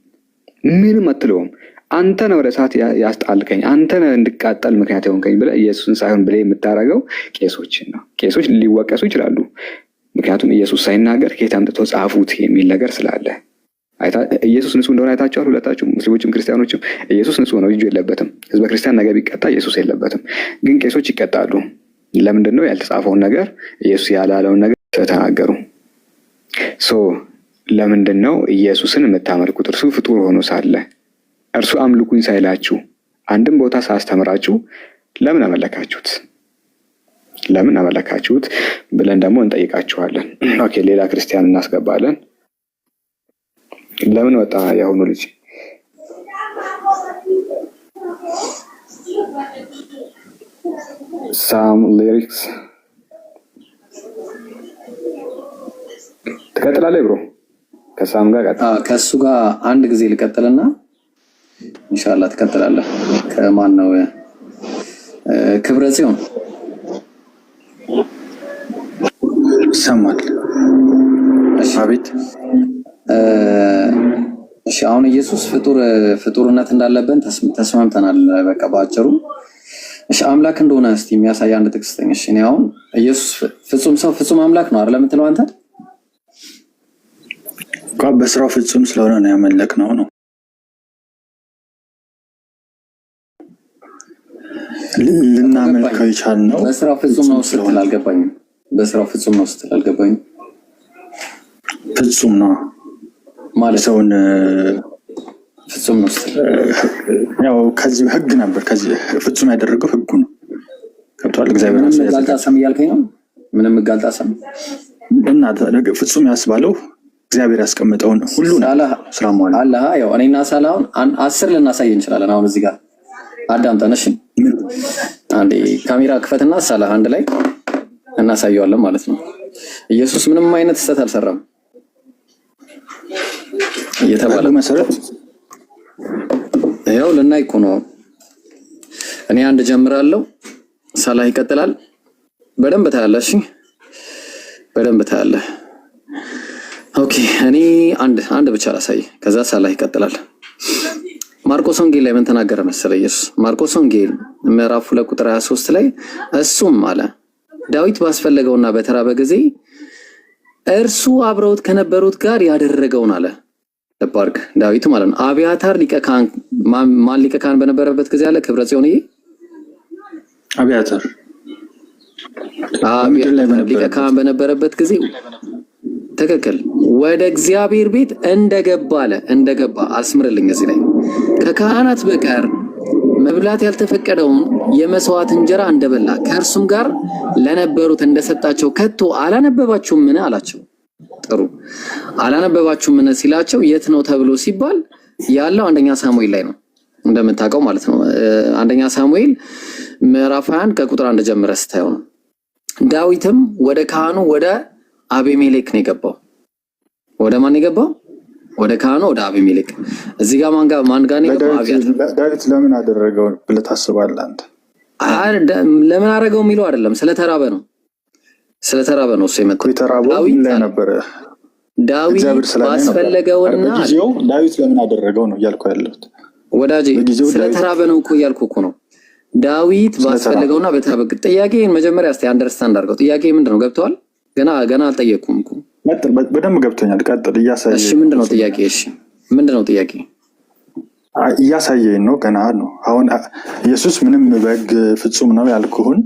ምንም አትለውም። አንተ ነህ ወደ እሳት ያስጣልከኝ፣ አንተ ነህ እንድቃጠል ምክንያት የሆንከኝ ብለህ ኢየሱስን ሳይሆን ብለህ የምታደርገው ቄሶችን ነው። ቄሶች ሊወቀሱ ይችላሉ። ምክንያቱም ኢየሱስ ሳይናገር ከየት አምጥቶ ጻፉት የሚል ነገር ስላለ። ኢየሱስ ንጹህ እንደሆነ አይታችኋል ሁለታችሁም፣ ሙስሊሞችም ክርስቲያኖችም። ኢየሱስ ንጹህ ነው፣ እጁ የለበትም። ህዝበ ክርስቲያን ነገ ቢቀጣ ኢየሱስ የለበትም። ግን ቄሶች ይቀጣሉ። ለምንድን ነው? ያልተጻፈውን ነገር ኢየሱስ ያላለውን ነገር ተናገሩ። ለምንድን ነው ኢየሱስን የምታመልኩት? እርሱ ፍጡር ሆኖ ሳለ እርሱ አምልኩኝ ሳይላችሁ አንድም ቦታ ሳስተምራችሁ ለምን አመለካችሁት ብለን ደግሞ እንጠይቃችኋለን። ሌላ ክርስቲያን እናስገባለን። ለምን ወጣ ያሁኑ ልጅ? ሳም ሊሪክስ ትቀጥላለህ ብሮ? ከሳም ጋር ከሱ ጋር አንድ ጊዜ ልቀጥልና ኢንሻአላህ ትቀጥላለህ። ከማን ነው? ክብረ ጽዮን ይሰማል። አቤት። እሺ አሁን ኢየሱስ ፍጡርነት እንዳለብን ተስማምተናል። በቃ ባጭሩ እሺ አምላክ እንደሆነ እስቲ የሚያሳይ አንድ ጥቅስ ስጠኝ። እሺ እኔ አሁን ኢየሱስ ፍጹም ሰው ፍጹም አምላክ ነው አይደል የምትለው አንተ? በስራው ፍጹም ስለሆነ ነው ያመለክነው ነው። ልናመልከው የቻልነው በስራው ፍጹም ነው ስትል አልገባኝም። በስራው ፍጹም ነው ስትል አልገባኝም። ፍጹም ነው ማለት ሰውን ፍጹም ነው ስትል ያው ከዚህ ህግ ነበር። ከዚህ ፍጹም ያደረገው ህጉ ነው። ገብቷል? እግዚአብሔር ነው ጋልጣሰም እያልከኝ ነው? ምንም ጋልጣሰም እና ፍጹም ያስባለው እግዚአብሔር ያስቀመጠውን ሁሉ ነው። ሰላም አለ አላህ ያው እኔና ሳላውን 10 ልናሳይ እንችላለን። አሁን እዚህ ጋር አዳምጠን እሺ፣ አንዴ ካሜራ ክፈትና ሳላህ አንድ ላይ እናሳየዋለን ማለት ነው። ኢየሱስ ምንም አይነት ስህተት አልሰራም እየተባለ መሰረት ያው ልናይ እኮ ነው። እኔ አንድ ጀምራለሁ፣ ሳላህ ይቀጥላል። በደንብ ታያለህ። እሺ በደንብ ታያለህ። ኦኬ እኔ አንድ ብቻ ላሳይ፣ ከዛ ሳላህ ይቀጥላል። ማርቆስ ወንጌል ላይ ምን ተናገረ መሰለህ ኢየሱስ? ማርቆስ ወንጌል ምዕራፍ 2 ቁጥር 23 ላይ እሱም አለ ዳዊት ባስፈለገውና በተራበ ጊዜ እርሱ አብረውት ከነበሩት ጋር ያደረገውን አለ። ለባርክ ዳዊት ማለት ነው። አብያታር ሊቀ ካህን ማን ሊቀ ካህን በነበረበት ጊዜ አለ ክብረ ጽዮን አብያታር ሊቀ ካህን በነበረበት ጊዜ ትክክል ወደ እግዚአብሔር ቤት እንደገባ አስምርልኝ። እዚህ ላይ ከካህናት በቀር መብላት ያልተፈቀደውን የመስዋዕት እንጀራ እንደበላ ከእርሱም ጋር ለነበሩት እንደሰጣቸው ከቶ አላነበባችሁም? ምን አላቸው? ጥሩ አላነበባችሁም? ምን ሲላቸው የት ነው ተብሎ ሲባል ያለው አንደኛ ሳሙኤል ላይ ነው እንደምታውቀው ማለት ነው። አንደኛ ሳሙኤል ምዕራፍ 1 ከቁጥር 1 ጀምረህ ስታየው ነው። ዳዊትም ወደ ካህኑ ወደ አቤሜሌክ ነው የገባው። ወደ ማን የገባው? ወደ ካህኑ ወደ አቤሜሌክ። እዚህ ጋር ማን ጋር ነው የገባው? አብያታር። ዳዊት ለምን አደረገው ብለህ ታስባለህ አንተ? ለምን አደረገው የሚለው አይደለም፣ ስለተራበ ነው። ስለተራበ ነው እሱ የመጣው። ዳዊት ላይ ነበር። ዳዊት ባስፈለገውና ጊዜው ዳዊት ለምን አደረገው ነው እያልኩ ያለሁት ወዳጄ። ስለተራበ ነው እኮ እያልኩ እኮ ነው። ዳዊት ባስፈለገውና በተራበ ጥያቄን መጀመሪያ እስቲ አንደርስታንድ አድርገው። ጥያቄ ምንድነው? ገብቷል? ገና አልጠየቅኩም እኮ። በደንብ ገብቶኛል። ቀጥል፣ እያሳየኝ። እሺ ምንድነው ጥያቄ? እሺ ምንድነው ጥያቄ? እያሳየኝ ነው። ገና ነው። አሁን ኢየሱስ ምንም በሕግ ፍጹም ነው ያልኩህን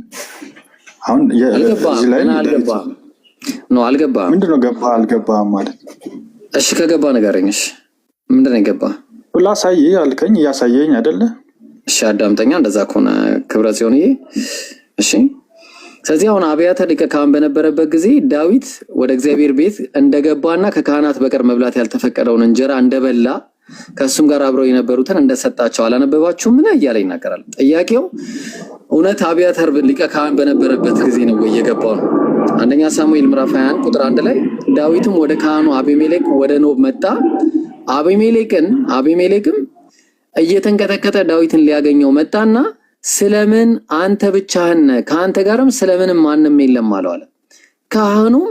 አሁን እዚህ ላይ አልገባም። ምንድነው ገባ አልገባም ማለት? እሺ ከገባ ንገረኝ። እሺ ምንድነው የገባ? ላሳይ አልከኝ፣ እያሳየኝ አይደለ? እሺ አዳምጠኛ። እንደዛ ከሆነ ክብረ ጽዮንዬ። እሺ ስለዚህ አሁን አብያታር ሊቀ ካህን በነበረበት ጊዜ ዳዊት ወደ እግዚአብሔር ቤት እንደገባና ከካህናት በቀር መብላት ያልተፈቀደውን እንጀራ እንደበላ ከእሱም ጋር አብረው የነበሩትን እንደሰጣቸው አላነበባችሁም? ምን እያለ ይናገራል። ጥያቄው እውነት አብያታር ሊቀ ካህን በነበረበት ጊዜ ነው ወይ የገባው ነው? አንደኛ ሳሙኤል ምዕራፍ 21 ቁጥር 1 ላይ ዳዊትም ወደ ካህኑ አቤሜሌክ ወደ ኖብ መጣ። አቤሜሌክም እየተንቀጠቀጠ ዳዊትን ሊያገኘው መጣና ስለምን አንተ ብቻህን ከአንተ ጋርም ስለምንም ማንም የለም አለው አለ። ካህኑም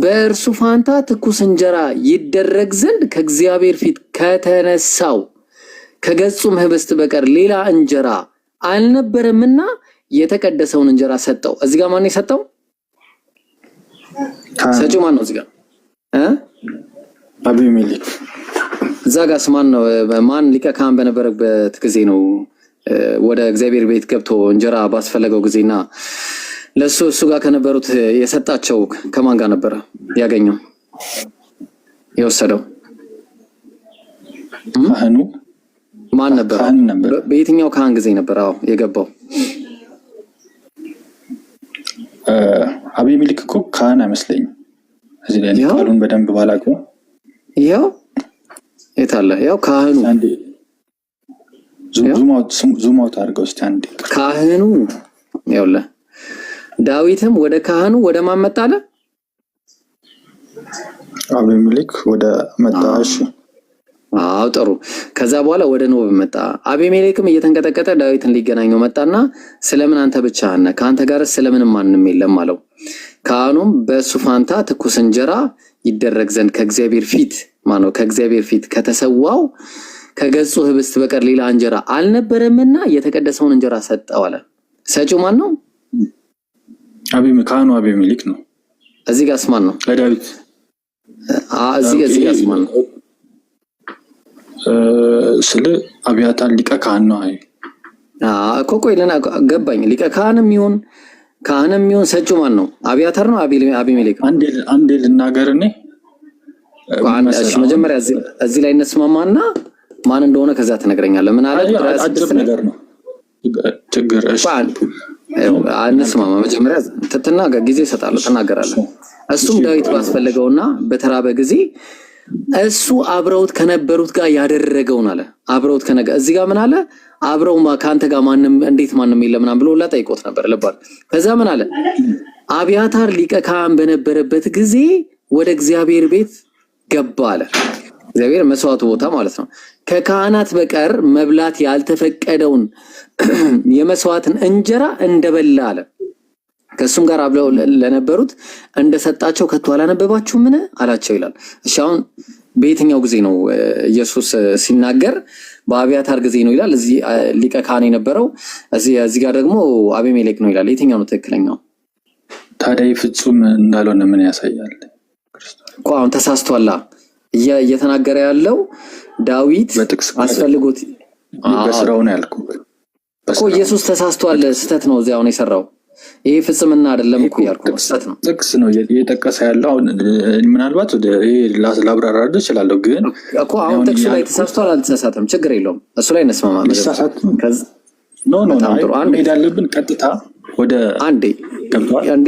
በእርሱ ፋንታ ትኩስ እንጀራ ይደረግ ዘንድ ከእግዚአብሔር ፊት ከተነሳው ከገጹም ህብስት በቀር ሌላ እንጀራ አልነበረምና የተቀደሰውን እንጀራ ሰጠው። እዚህ ጋር ማን የሰጠው? ሰጪው ማን ነው? እዚህ ጋር አቤሜሌክ። እዛ ጋርስ ማን ነው? ማን ሊቀ ካህን በነበረበት ጊዜ ነው ወደ እግዚአብሔር ቤት ገብቶ እንጀራ ባስፈለገው ጊዜና እሱ ጋር ከነበሩት የሰጣቸው? ከማን ጋር ነበረ ያገኘው የወሰደው? ካህኑ ማን ነበር? በየትኛው ካህን ጊዜ ነበር የገባው? አቤሜሌክ እኮ ካህን አይመስለኝም። እዚህ ላይ ቃሉን በደንብ ባላውቀው ያው የት አለ? ያው ካህኑ ዙም አውት አድርገው እስቲ አንዴ። ካህኑ ይኸውልህ ዳዊትም ወደ ካህኑ ወደ ማን መጣ አለ? አቤሜሌክ ወደ መጣ። እሺ አዎ ጥሩ። ከዛ በኋላ ወደ ኖብ መጣ። አቤሜሌክም እየተንቀጠቀጠ ዳዊትን ሊገናኘው መጣና ስለምን አንተ ብቻህን ነህ? ከአንተ ጋር ስለምን ማንም የለም አለው። ካህኑም በእሱ ፋንታ ትኩስ እንጀራ ይደረግ ዘንድ ከእግዚአብሔር ፊት ከተሰዋው ከገጹ ህብስት በቀር ሌላ እንጀራ አልነበረምና የተቀደሰውን እንጀራ ሰጠው አለ። ሰጪው ማን ነው? ካህኑ አቤሜሌክ ነው። እዚህ ጋር ማን ነው? ለዳዊት እዚህ ጋር ማን ነው? ስለ አብያታር ሊቀ ካህን ነው። አይ ቆይ ለና ገባኝ። ሊቀ ካህንም ይሁን ሰጪው ማን ነው? አብያታር ነው አቤሜሌክ? አንዴ ልናገር እኔ መጀመሪያ እዚህ ላይ እንስማማና ማን እንደሆነ ከዛ ትነግረኛለህ። ምን አለ? አጭር ነገር ነው። ችግር አንስማማ። መጀመሪያ ትናገር፣ ጊዜ እሰጣለሁ፣ ትናገራለህ። እሱም ዳዊት ባስፈለገውና በተራበ ጊዜ እሱ አብረውት ከነበሩት ጋር ያደረገውን አለ። አብረውት እዚህ ጋር ምን አለ? አብረው ካንተ ጋር ማንም የለም ምናምን ብሎ ጠይቆት ነበር ልባል። ከዛ ምን አለ? አብያታር ሊቀ ካህን በነበረበት ጊዜ ወደ እግዚአብሔር ቤት ገባ አለ። እግዚአብሔር መስዋዕቱ ቦታ ማለት ነው። ከካህናት በቀር መብላት ያልተፈቀደውን የመስዋዕትን እንጀራ እንደበላ አለ። ከሱም ጋር አብለው ለነበሩት እንደሰጣቸው ከቶ አላነበባችሁ ምን አላቸው ይላል። እሺ አሁን በየትኛው ጊዜ ነው ኢየሱስ ሲናገር? በአብያታር ጊዜ ነው ይላል። እዚህ ሊቀ ካህን የነበረው እዚህ ጋር ደግሞ አቤሜሌክ ነው ይላል። የትኛው ነው ትክክለኛው? ታዲያ ፍጹም እንዳልሆነ ምን ያሳያል? አሁን ተሳስቷላ። እየተናገረ ያለው ዳዊት አስፈልጎት በስራው ነው ያልኩ እኮ። ኢየሱስ ተሳስቷል፣ ስተት ነው እዚያው ነው የሰራው። ይሄ ፍጽምና አይደለም እኮ ያልኩ ስተት ነው። ጥቅስ ነው እየጠቀሰ ያለው። ምናልባት ወደ ላብራራ እችላለሁ፣ ግን እኮ አሁን ጥቅሱ ላይ ተሳስቷል አልተሳሳተም፣ ችግር የለውም። እሱ ላይ እንስማማለን። ሄድ ያለብን ቀጥታ ወደ አንዴ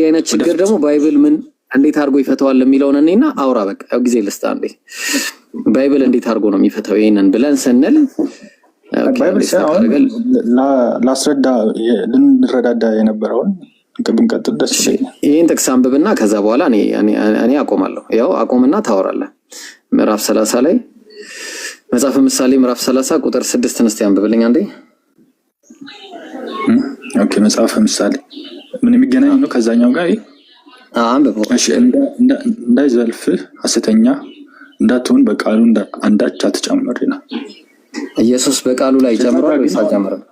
አይነት ችግር ደግሞ ባይብል ምን እንዴት አድርጎ ይፈታዋል የሚለውን እኔና አውራ በቃ ጊዜ ልስታ። አንዴ ባይብል እንዴት አድርጎ ነው የሚፈታው ይሄንን ብለን ስንል ባይብል ሳይሆን ላስረዳ ልንረዳዳ የነበረውን ብንቀጥል ደስ ይለኛል። ይሄን ጥቅስ አንብብና ከዛ በኋላ እኔ አቆማለሁ። ያው አቆምና ታወራለህ። ምዕራፍ 30 ላይ መጽሐፈ ምሳሌ ምዕራፍ 30 ቁጥር 6 እስቲ አንብብልኝ አንዴ። ኦኬ መጽሐፈ ምሳሌ ምን የሚገናኝ ነው ከዛኛው ጋር? እሺ እንዳይዘልፍህ ሐሰተኛ እንዳትሆን በቃሉ አንዳች አትጨምር ይላል። ኢየሱስ በቃሉ ላይ ጨምሯል ወይስ አልጨመረም?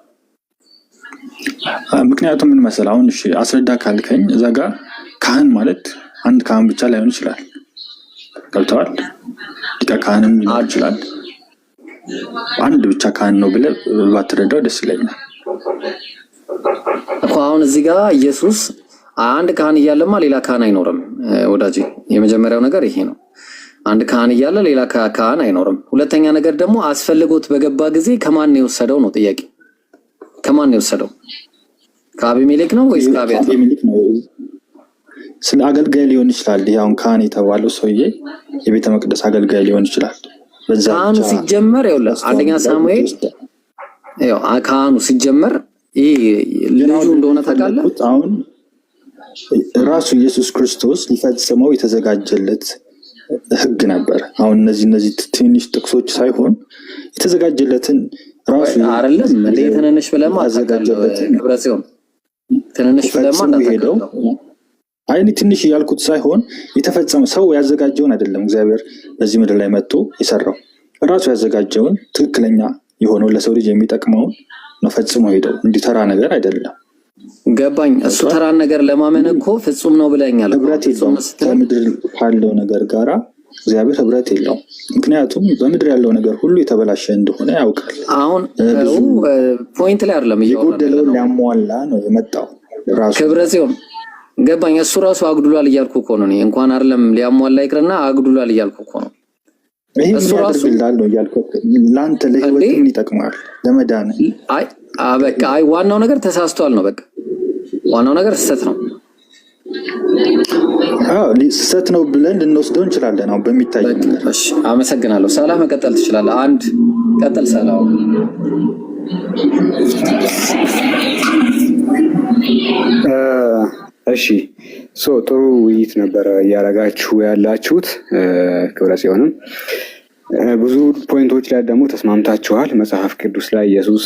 ምክንያቱም ምን መሰለህ፣ አሁን እሺ አስረዳ ካልከኝ እዛ ጋር ካህን ማለት አንድ ካህን ብቻ ላይሆን ይችላል። ገብተዋል? ሊቀ ካህንም ሊሆን ይችላል። አንድ ብቻ ካህን ነው ብለህ ባትረዳው ደስ ይለኛል እኮ። አሁን እዚህ ጋር ኢየሱስ አንድ ካህን እያለማ ሌላ ካህን አይኖርም ወዳጅ። የመጀመሪያው ነገር ይሄ ነው። አንድ ካህን እያለ ሌላ ካህን አይኖርም። ሁለተኛ ነገር ደግሞ አስፈልጎት በገባ ጊዜ ከማን ነው የወሰደው ነው ጥያቄ። ከማን ነው የወሰደው? ከአቤሜሌክ ነው ወይስ ከአብያታር? ስለ አገልጋይ ሊሆን ይችላል። ያው ካህን የተባለው ሰውዬ የቤተ መቅደስ አገልጋይ ሊሆን ይችላል። ካህኑ ሲጀመር ይኸውልህ አንደኛ ሳሙኤል ያው ካህኑ ሲጀመር ይሄ ልጁ እንደሆነ ታውቃለህ። አሁን ራሱ ኢየሱስ ክርስቶስ ሊፈጽመው የተዘጋጀለት ህግ ነበር። አሁን እነዚህ ትንሽ ጥቅሶች ሳይሆን የተዘጋጀለትን ራሱ አይደለም እንዴ? ተነነሽ ብለማ አዘጋጀበት ክብረሲዮን ተነነሽ ብለማ እንዳታቀው አይኒ ትንሽ ያልኩት ሳይሆን የተፈጸመ ሰው ያዘጋጀውን አይደለም እግዚአብሔር በዚህ ምድር ላይ መጥቶ የሰራው። ራሱ ያዘጋጀውን ትክክለኛ የሆነው ለሰው ልጅ የሚጠቅመውን ነው ፈጽሞ ሄደው። እንዲተራ ነገር አይደለም። ገባኝ። እሱ ተራን ነገር ለማመን እኮ ፍጹም ነው ብለኛል። በምድር ካለው ነገር ጋራ እግዚአብሔር ህብረት የለውም። ምክንያቱም በምድር ያለው ነገር ሁሉ የተበላሸ እንደሆነ ያውቃል። አሁን ፖይንት ላይ አይደለም የጎደለውን ሊያሟላ ነው የመጣው ራሱ ክብረሲዮን። ገባኝ። እሱ ራሱ አግዱላል እያልኩ እኮ ነው። እንኳን አይደለም ሊያሟላ ይቅርና አግዱላል እያልኩ እኮ ነው። እሱ ራሱ ይላል ነው ያልኩ። ላንተ ለህይወት ምን ይጠቅማል? ለመዳን በቃ ዋናው ነገር ተሳስቷል ነው። በቃ ዋናው ነገር ስህተት ነው። ስህተት ነው ብለን ልንወስደው እንችላለን። አሁን በሚታይ ነገር። እሺ አመሰግናለሁ። ሰላም መቀጠል ትችላለህ። አንድ ቀጥል። ሰላም እሺ ጥሩ ውይይት ነበረ እያደረጋችሁ ያላችሁት። ክብረሲዮንም ብዙ ፖይንቶች ላይ ደግሞ ተስማምታችኋል። መጽሐፍ ቅዱስ ላይ ኢየሱስ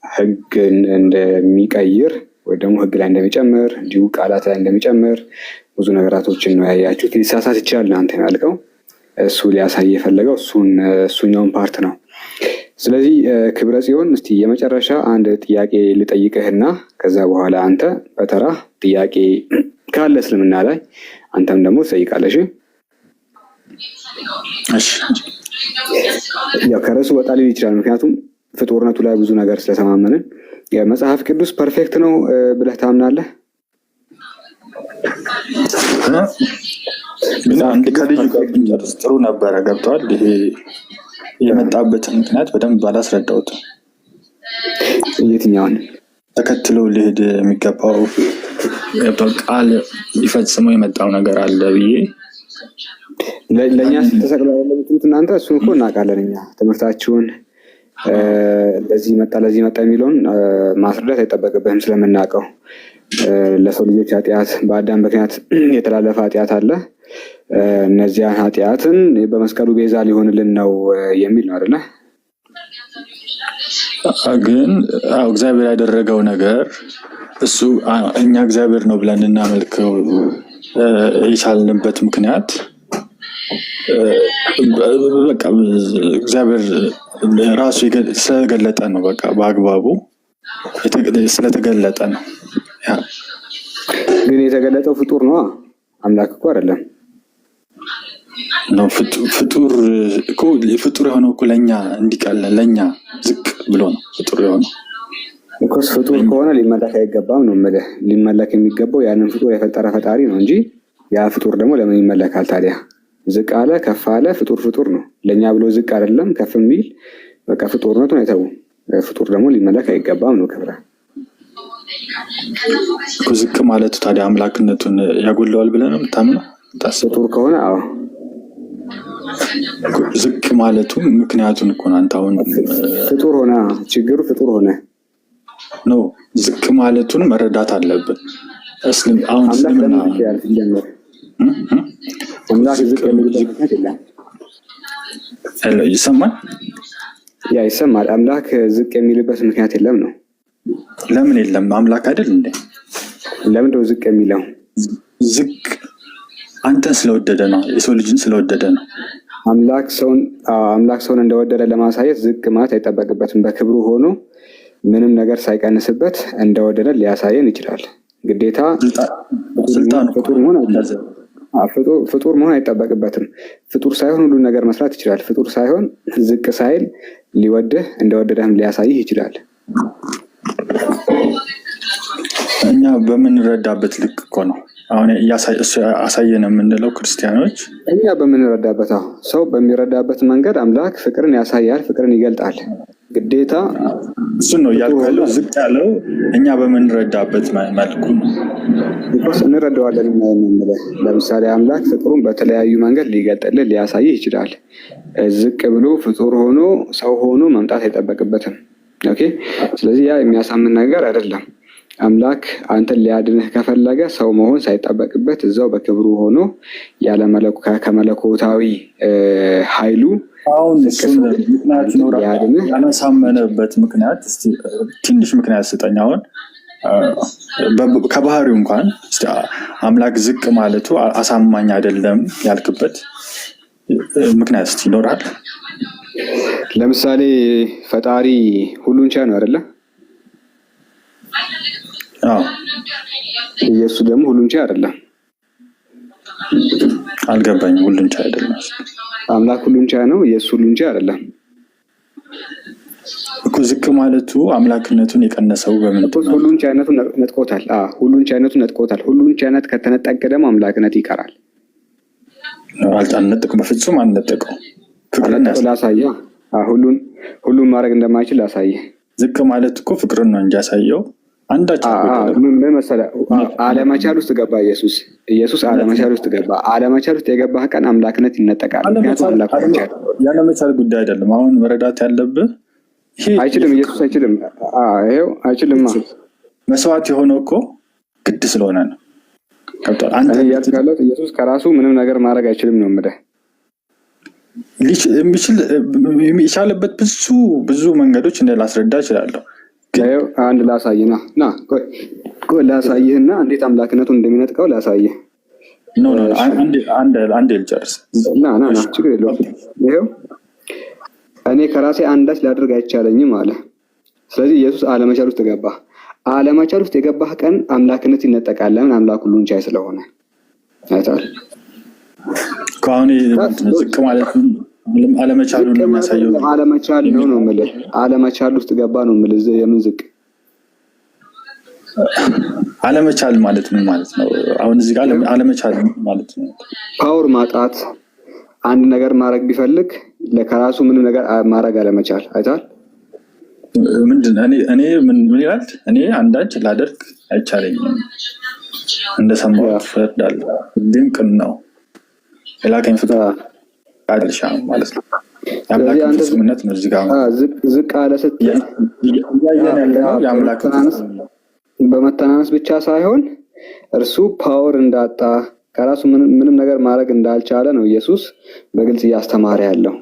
ህግን እንደሚቀይር ወይ ደግሞ ህግ ላይ እንደሚጨምር እንዲሁ ቃላት ላይ እንደሚጨምር ብዙ ነገራቶችን ነው ያያችሁት። ሊሳሳት ይችላል አንተ ያልከው እሱ ሊያሳይ የፈለገው እሱኛውን ፓርት ነው። ስለዚህ ክብረ ጽዮን እስቲ የመጨረሻ አንድ ጥያቄ ልጠይቅህና ከዛ በኋላ አንተ በተራ ጥያቄ ካለ እስልምና ላይ አንተም ደግሞ ትጠይቃለሽ። እሺ ያው ከርዕሱ ወጣ ሊል ይችላል፣ ምክንያቱም ፍጡርነቱ ላይ ብዙ ነገር ስለተማመንን። የመጽሐፍ ቅዱስ ፐርፌክት ነው ብለህ ታምናለህ? አንድ ከልጁ ጋር ብንጨርስ ጥሩ ነበረ። ገብቷል። ይሄ የመጣበትን ምክንያት በደንብ አላስረዳሁትም። የትኛውን ተከትለው ሊሄድ የሚገባው ቃል ሊፈጽመው የመጣው ነገር አለ ብዬ ለእኛ ተሰቅሎ ያለምትሉት እናንተ እሱን እኮ እናውቃለን እኛ። ትምህርታችሁን ለዚህ መጣ ለዚህ መጣ የሚለውን ማስረዳት አይጠበቅብህም ስለምናውቀው። ለሰው ልጆች ኃጢአት በአዳም ምክንያት የተላለፈ ኃጢአት አለ። እነዚያን ኃጢአትን በመስቀሉ ቤዛ ሊሆንልን ነው የሚል ነው አይደለ? ግን እግዚአብሔር ያደረገው ነገር እሱ እኛ እግዚአብሔር ነው ብለን እናመልከው የቻልንበት ምክንያት በቃ እግዚአብሔር ራሱ ስለገለጠ ነው። በቃ በአግባቡ ስለተገለጠ ነው። ግን የተገለጠው ፍጡር ነው፣ አምላክ እኮ አይደለም ነው። ፍጡር እኮ ፍጡር የሆነው እኮ ለኛ እንዲቀለን ለኛ ዝቅ ብሎ ነው ፍጡር የሆነው እኮ። ፍጡር ከሆነ ሊመለክ አይገባም ነው የምልህ። ሊመለክ የሚገባው ያንን ፍጡር የፈጠረ ፈጣሪ ነው እንጂ ያ ፍጡር ደግሞ ለምን ይመለካል ታዲያ? ዝቅ አለ ከፍ አለ፣ ፍጡር ነው። ለኛ ብሎ ዝቅ አይደለም ከፍ የሚል በቃ ፍጡርነቱን አይተው። ፍጡር ደግሞ ሊመለክ አይገባም ነው ክብረ። ዝቅ ማለቱ ታዲያ አምላክነቱን ያጎለዋል ብለህ ነው የምታምነው? ፍጡር ከሆነ አዎ ዝቅ ማለቱ ምክንያቱን እኮ ነው። አንተ አሁን ፍጡር ሆነ ችግሩ ፍጡር ሆነ ነው። ዝቅ ማለቱን መረዳት አለብን። አሁን እስልምና አምላክ ዝቅ የሚልበት ምክንያት የለም። ይሰማል? ያ ይሰማል። አምላክ ዝቅ የሚልበት ምክንያት የለም ነው። ለምን የለም? አምላክ አይደል እንዴ? ለምን ነው ዝቅ የሚለው? ዝቅ አንተን ስለወደደ ነው፣ የሰው ልጅን ስለወደደ ነው። አምላክ ሰውን እንደወደደ ለማሳየት ዝቅ ማለት አይጠበቅበትም። በክብሩ ሆኖ ምንም ነገር ሳይቀንስበት እንደወደደ ሊያሳየን ይችላል። ግዴታ ፍጡር መሆን አይጠበቅበትም። ፍጡር ሳይሆን ሁሉን ነገር መስራት ይችላል። ፍጡር ሳይሆን ዝቅ ሳይል ሊወድህ እንደወደደህም ሊያሳይህ ይችላል። እኛ በምንረዳበት ልክ እኮ ነው አሁን እሱ አሳየን የምንለው ክርስቲያኖች። እኛ በምንረዳበት ሰው በሚረዳበት መንገድ አምላክ ፍቅርን ያሳያል፣ ፍቅርን ይገልጣል። ግዴታ እሱን ነው እያልኩ ያለው። ዝቅ ያለው እኛ በምንረዳበት መልኩ ነው። እንረዳዋለን የምንለው። ለምሳሌ አምላክ ፍቅሩን በተለያዩ መንገድ ሊገልጥልህ ሊያሳይህ ይችላል። ዝቅ ብሎ ፍጡር ሆኖ ሰው ሆኖ መምጣት አይጠበቅበትም። ኦኬ። ስለዚህ ያ የሚያሳምን ነገር አይደለም። አምላክ አንተን ሊያድንህ ከፈለገ ሰው መሆን ሳይጠበቅበት እዛው በክብሩ ሆኖ ከመለኮታዊ ኃይሉ ያነሳመነበት ምክንያት ትንሽ ምክንያት ስጠኝ። አሁን ከባህሪው እንኳን አምላክ ዝቅ ማለቱ አሳማኝ አይደለም ያልክበት ምክንያት ይኖራል? ለምሳሌ ፈጣሪ ሁሉን ቻይ ነው አይደለ? ኢየሱስ ደግሞ ሁሉን ቻይ አይደለም። አልገባኝም። ሁሉን ቻይ አይደለም። አምላክ ሁሉን ቻይ ነው፣ ኢየሱስ ሁሉን ቻይ አይደለም እኮ። ዝቅ ማለቱ አምላክነቱን የቀነሰው በምን? ሁሉን ቻይነቱን ነጥቆታል። ሁሉን ቻይነቱን ነጥቆታል። ሁሉን ቻይነት ከተነጠቀ ደግሞ አምላክነት ይቀራል። አልነጠቀውም፣ በፍጹም አልነጠቀውም። ፍቅርን ላሳየህ፣ ሁሉን ማድረግ እንደማይችል ላሳየህ። ዝቅ ማለት እኮ ፍቅርን ነው እንጂ ያሳየው ምን መሰለህ? አለመቻል ውስጥ ገባ ኢየሱስ አለመቻል ውስጥ ገባ። አለመቻል ውስጥ የገባህ ቀን አምላክነት ይነጠቃል። ያለመቻል ጉዳይ አይደለም። አሁን መረዳት ያለብህ አይችልም፣ ኢየሱስ አይችልም። ይሄው አይችልም። መስዋዕት የሆነው እኮ ግድ ስለሆነ ነው። ኢየሱስ ከራሱ ምንም ነገር ማድረግ አይችልም ነው የምልህ። የቻለበት ብዙ መንገዶች ላስረዳ እችላለሁ። አንድ ላሳይና ቆይ ላሳይህና እንዴት አምላክነቱን እንደሚነጥቀው ላሳይህ። አንድ ልጨርስ። ና ችግር የለውም። ይኸው እኔ ከራሴ አንዳች ላደርግ አይቻለኝም አለ። ስለዚህ ኢየሱስ አለመቻል ውስጥ ገባ። አለመቻል ውስጥ የገባህ ቀን አምላክነት ይነጠቃል። ለምን? አምላክ ሁሉን ቻይ ስለሆነ። አይታል ከአሁን ዝቅ ማለት አለመቻሉን ነው የሚያሳየው። አለመቻል ነው የምልህ። አለመቻል ውስጥ ገባ ነው የምልህ። የምን ዝቅ አለመቻል ማለት ምን ማለት ነው? አሁን እዚህ ጋር አለመቻል ማለት ነው ፓወር ማጣት። አንድ ነገር ማድረግ ቢፈልግ ለከራሱ ምንም ነገር ማድረግ አለመቻል። አይታል ምንድን እኔ ምን ይላል? እኔ አንዳች ላደርግ አይቻለኝም እንደሰማሁት ፈርዳለሁ፣ ድንቅ ነው የላከኝ ፍቅር አልሻ ማለት ነው። ያምላክ ፍጹምነት ነው። እዚህ ጋር ዝቅ አለ ስትል ያምላክ በመተናነስ ብቻ ሳይሆን እርሱ ፓወር እንዳጣ ከራሱ ምንም ነገር ማድረግ እንዳልቻለ ነው ኢየሱስ በግልጽ እያስተማረ ያለው።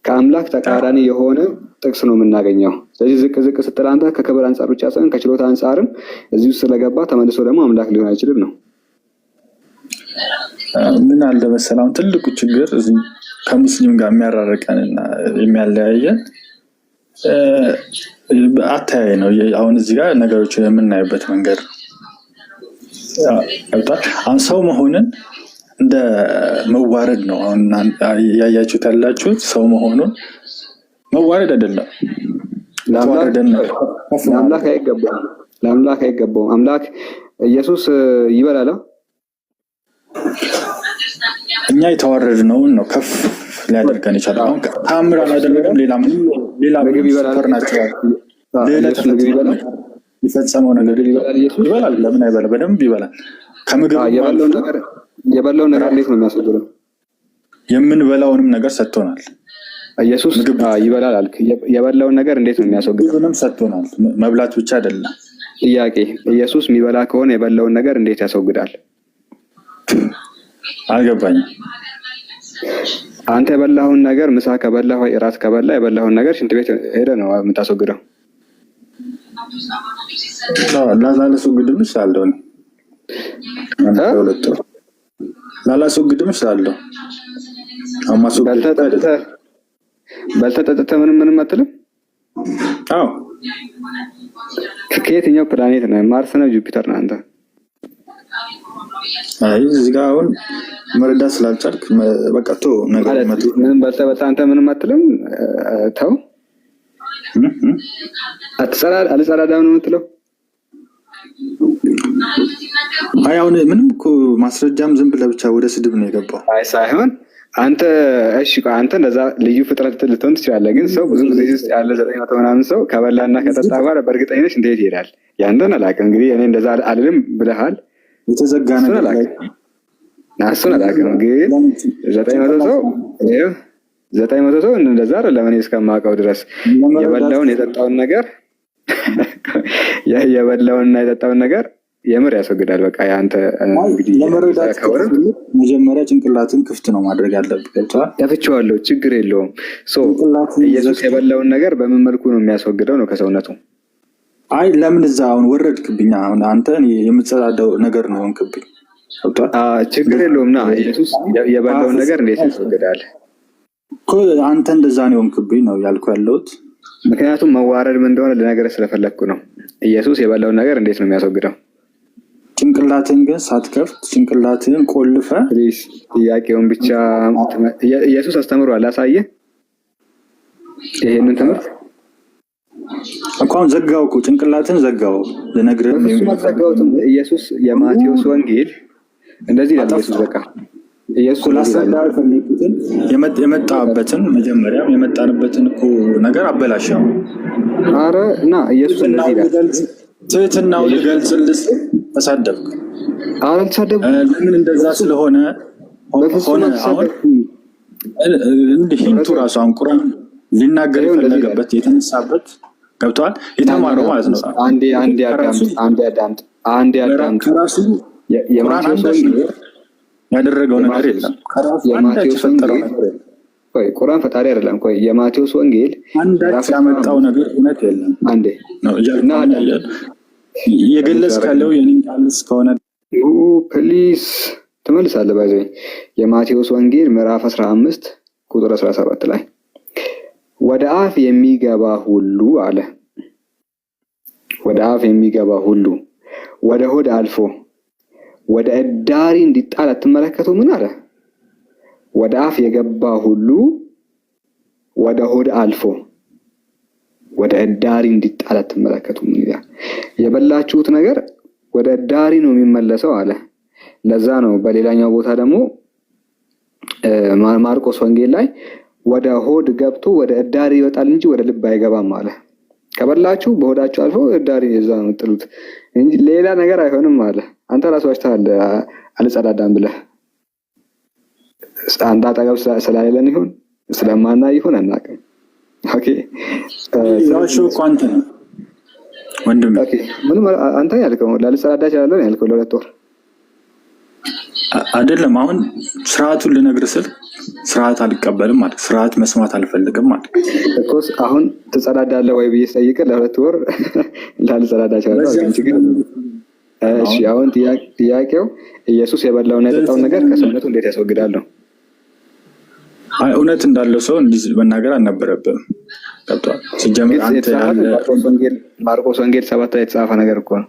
ከአምላክ ተቃራኒ የሆነ ጥቅስ ነው የምናገኘው። ስለዚህ ዝቅ ስትል አንተ ከክብር አንጻር ብቻ ሳይሆን ከችሎታ አንጻርም እዚህ ውስጥ ስለገባ ተመልሶ ደግሞ አምላክ ሊሆን አይችልም ነው። ምን አለ መሰለህ አሁን ትልቁ ችግር እዚህ ከሙስሊም ጋር የሚያራርቀንና የሚያለያየን አተያይ ነው። አሁን እዚህ ጋር ነገሮች የምናይበት መንገድ አሁን ሰው መሆንን እንደ መዋረድ ነው። አሁን ያያችሁት ያላችሁት ሰው መሆኑን መዋረድ አይደለም። ለአምላክ አይገባውም። አምላክ ኢየሱስ ይበላል። እኛ የተዋረድነውን ነው ከፍ ሊያደርገን ይችላል። አሁን ተአምር አላደረገም። ሌላ ምግብ ይበላል ናቸው። ሌላ የፈጸመው ነገር ይበላል። ለምን አይበላም? በደንብ ይበላል። ከምግብ የበላውን ነገር እንዴት ነው የሚያስወግደው? የምንበላውንም ነገር ሰጥቶናል። ኢየሱስ ይበላል አልክ። የበላውን ነገር እንዴት ነው የሚያስወግደው? ምግብንም ሰጥቶናል። መብላት ብቻ አይደለም። ጥያቄ፣ ኢየሱስ የሚበላ ከሆነ የበላውን ነገር እንዴት ያስወግዳል? አልገባኝም። አንተ የበላውን ነገር ምሳ ከበላ ወይ እራት ከበላ የበላውን ነገር ሽንት ቤት ሄደ ነው የምታስወግደው? ላላስወግድም እችላለሁ። ላላስወግድም እችላለሁ። በልተህ ጠጥተህ ምንም አትልም? አዎ። ከየትኛው ፕላኔት ነህ? ማርስ ነው ጁፒተር ነው አንተ? አይ እዚህ ጋር አሁን መረዳት ስላልቻልክ በቃ ተው ነገር ምንም በልተህ አንተ ምንም አትልም? ተው አልጸዳዳም ነው የምትለው? አይ አሁን ምንም እኮ ማስረጃም ዝም ብለህ ብቻ ወደ ስድብ ነው የገባው። አይ ሳይሆን አንተ እሺ አንተ እንደዛ ልዩ ፍጥረት ልትሆን ትችላለህ። ግን ሰው ብዙ ጊዜ ውስጥ ያለ 900 ምናምን ሰው ከበላና ከጠጣ በኋላ በእርግጠኝነት እንዴት ይሄዳል? ያንተን አላውቅም። እንግዲህ እኔ እንደዛ አልልም ብለሃል። የተዘጋ ነገር ላይ እሱን አላውቅም። ግን 900 ሰው እንደዛ አይደለም። እኔ እስከማውቀው ድረስ የበላውን የጠጣውን ነገር የምር ያስወግዳል። በቃ ያንተ እንግዲህ ለመረዳት መጀመሪያ ጭንቅላትን ክፍት ነው ማድረግ ያለብህ። ያፍቼዋለሁ፣ ችግር የለውም። ኢየሱስ የበላውን ነገር በምን መልኩ ነው የሚያስወግደው ነው ከሰውነቱ? አይ ለምን እዛ አሁን ወረድክብኝ? አሁን አንተ የምትጸዳደው ነገር ነው የሆንክብኝ። ችግር የለውም። ና ኢየሱስ የበላውን ነገር እንዴት ያስወግዳል? አንተ እንደዛ ነው የሆንክብኝ ነው ያልኩ ያለሁት። ምክንያቱም መዋረድ ምን እንደሆነ ልነግርህ ስለፈለግኩ ነው። ኢየሱስ የበላውን ነገር እንዴት ነው የሚያስወግደው? ጭንቅላትን ግን ሳትከፍት ጭንቅላትን ቆልፈ ጥያቄውን ብቻ ኢየሱስ አስተምሯል። አሳየህ ይሄንን ትምህርት እኮ አሁን ዘጋው እኮ ጭንቅላትን ዘጋው። ለነግረህ ዘጋውትም ኢየሱስ የማቴዎስ ወንጌል እንደዚህ ይላል። ኢየሱስ በቃ ኢየሱስ ላሳዳር ፈለኩትን የመጣበትን መጀመሪያም የመጣንበትን እኮ ነገር አበላሻው። አረ እና ኢየሱስ እንደዚህ ይላል። ትህትናው ሊገልጽልህ ተሳደብክ። አረ ተሳደብኩ። ለምን እንደዛ ስለሆነ ሆነ አሁን እንዲህ እንቱ ራሱ አሁን ቁርአን ሊናገር የፈለገበት የተነሳበት ገብቷል። የተማረው ማለት ነው። አንዴ አዳምጥ። ከራሱ የማቴዎስ ወንጌል ያደረገው ነገር የለም። ከራሱ አንዳች የፈጠረው ነገር የለም። ቆይ ቁርአን ፈጣሪ አይደለም። ቆይ የማቴዎስ ወንጌል አንዳች ያመጣው ነገር እውነት የለም አንዴ ነው እና የገለጽ ካለው የኔን ቃል እስከሆነ ፕሊዝ ትመልሳለህ። ባይዘኝ የማቴዎስ ወንጌል ምዕራፍ 15 ቁጥር 17 ላይ ወደ አፍ የሚገባ ሁሉ አለ፣ ወደ አፍ የሚገባ ሁሉ ወደ ሆድ አልፎ ወደ እዳሪ እንዲጣል አትመለከቱ? ምን አለ? ወደ አፍ የገባ ሁሉ ወደ ሆድ አልፎ ወደ እዳሪ እንዲጣል አትመለከቱ? ምን ይላል? የበላችሁት ነገር ወደ እዳሪ ነው የሚመለሰው አለ። ለዛ ነው በሌላኛው ቦታ ደግሞ ማርቆስ ወንጌል ላይ ወደ ሆድ ገብቶ ወደ እዳሪ ይወጣል እንጂ ወደ ልብ አይገባም አለ። ከበላችሁ በሆዳችሁ አልፎ እዳሪ እዛ ነው ጥሉት እንጂ ሌላ ነገር አይሆንም አለ። አንተ ራስህ ዋሽተሃል አልጸዳዳም ብለህ። አንተ አጠገብ ስላሌለን ይሁን ስለማና ይሁን አናውቅም። ኦኬ ያሹ ኳንተ ነው ወንድም። ኦኬ ምንም አንተ ያልከው ላልጸዳዳ ይችላል ያልከው ለሁለት ወር አይደለም። አሁን ስርዓቱን ልነግርህ ስል ስርዓት አልቀበልም ማለት ስርዓት መስማት አልፈልግም ማለት እኮስ አሁን ትጸዳዳለህ ወይ ብዬ ስጠይቅህ ለሁለት ወር ላልጸዳዳ ይችላል። እሺ አሁን ጥያቄው ኢየሱስ የበላውን የጠጣውን ነገር ከሰውነቱ እንዴት ያስወግዳል ነው? አይ እውነት እንዳለው ሰው እንዲህ መናገር አልነበረብህም። ገብቶሃል? ሲጀምር አንተ ያለ ማርቆስ ወንጌል 7 ላይ የተጻፈ ነገር እኮ ነው።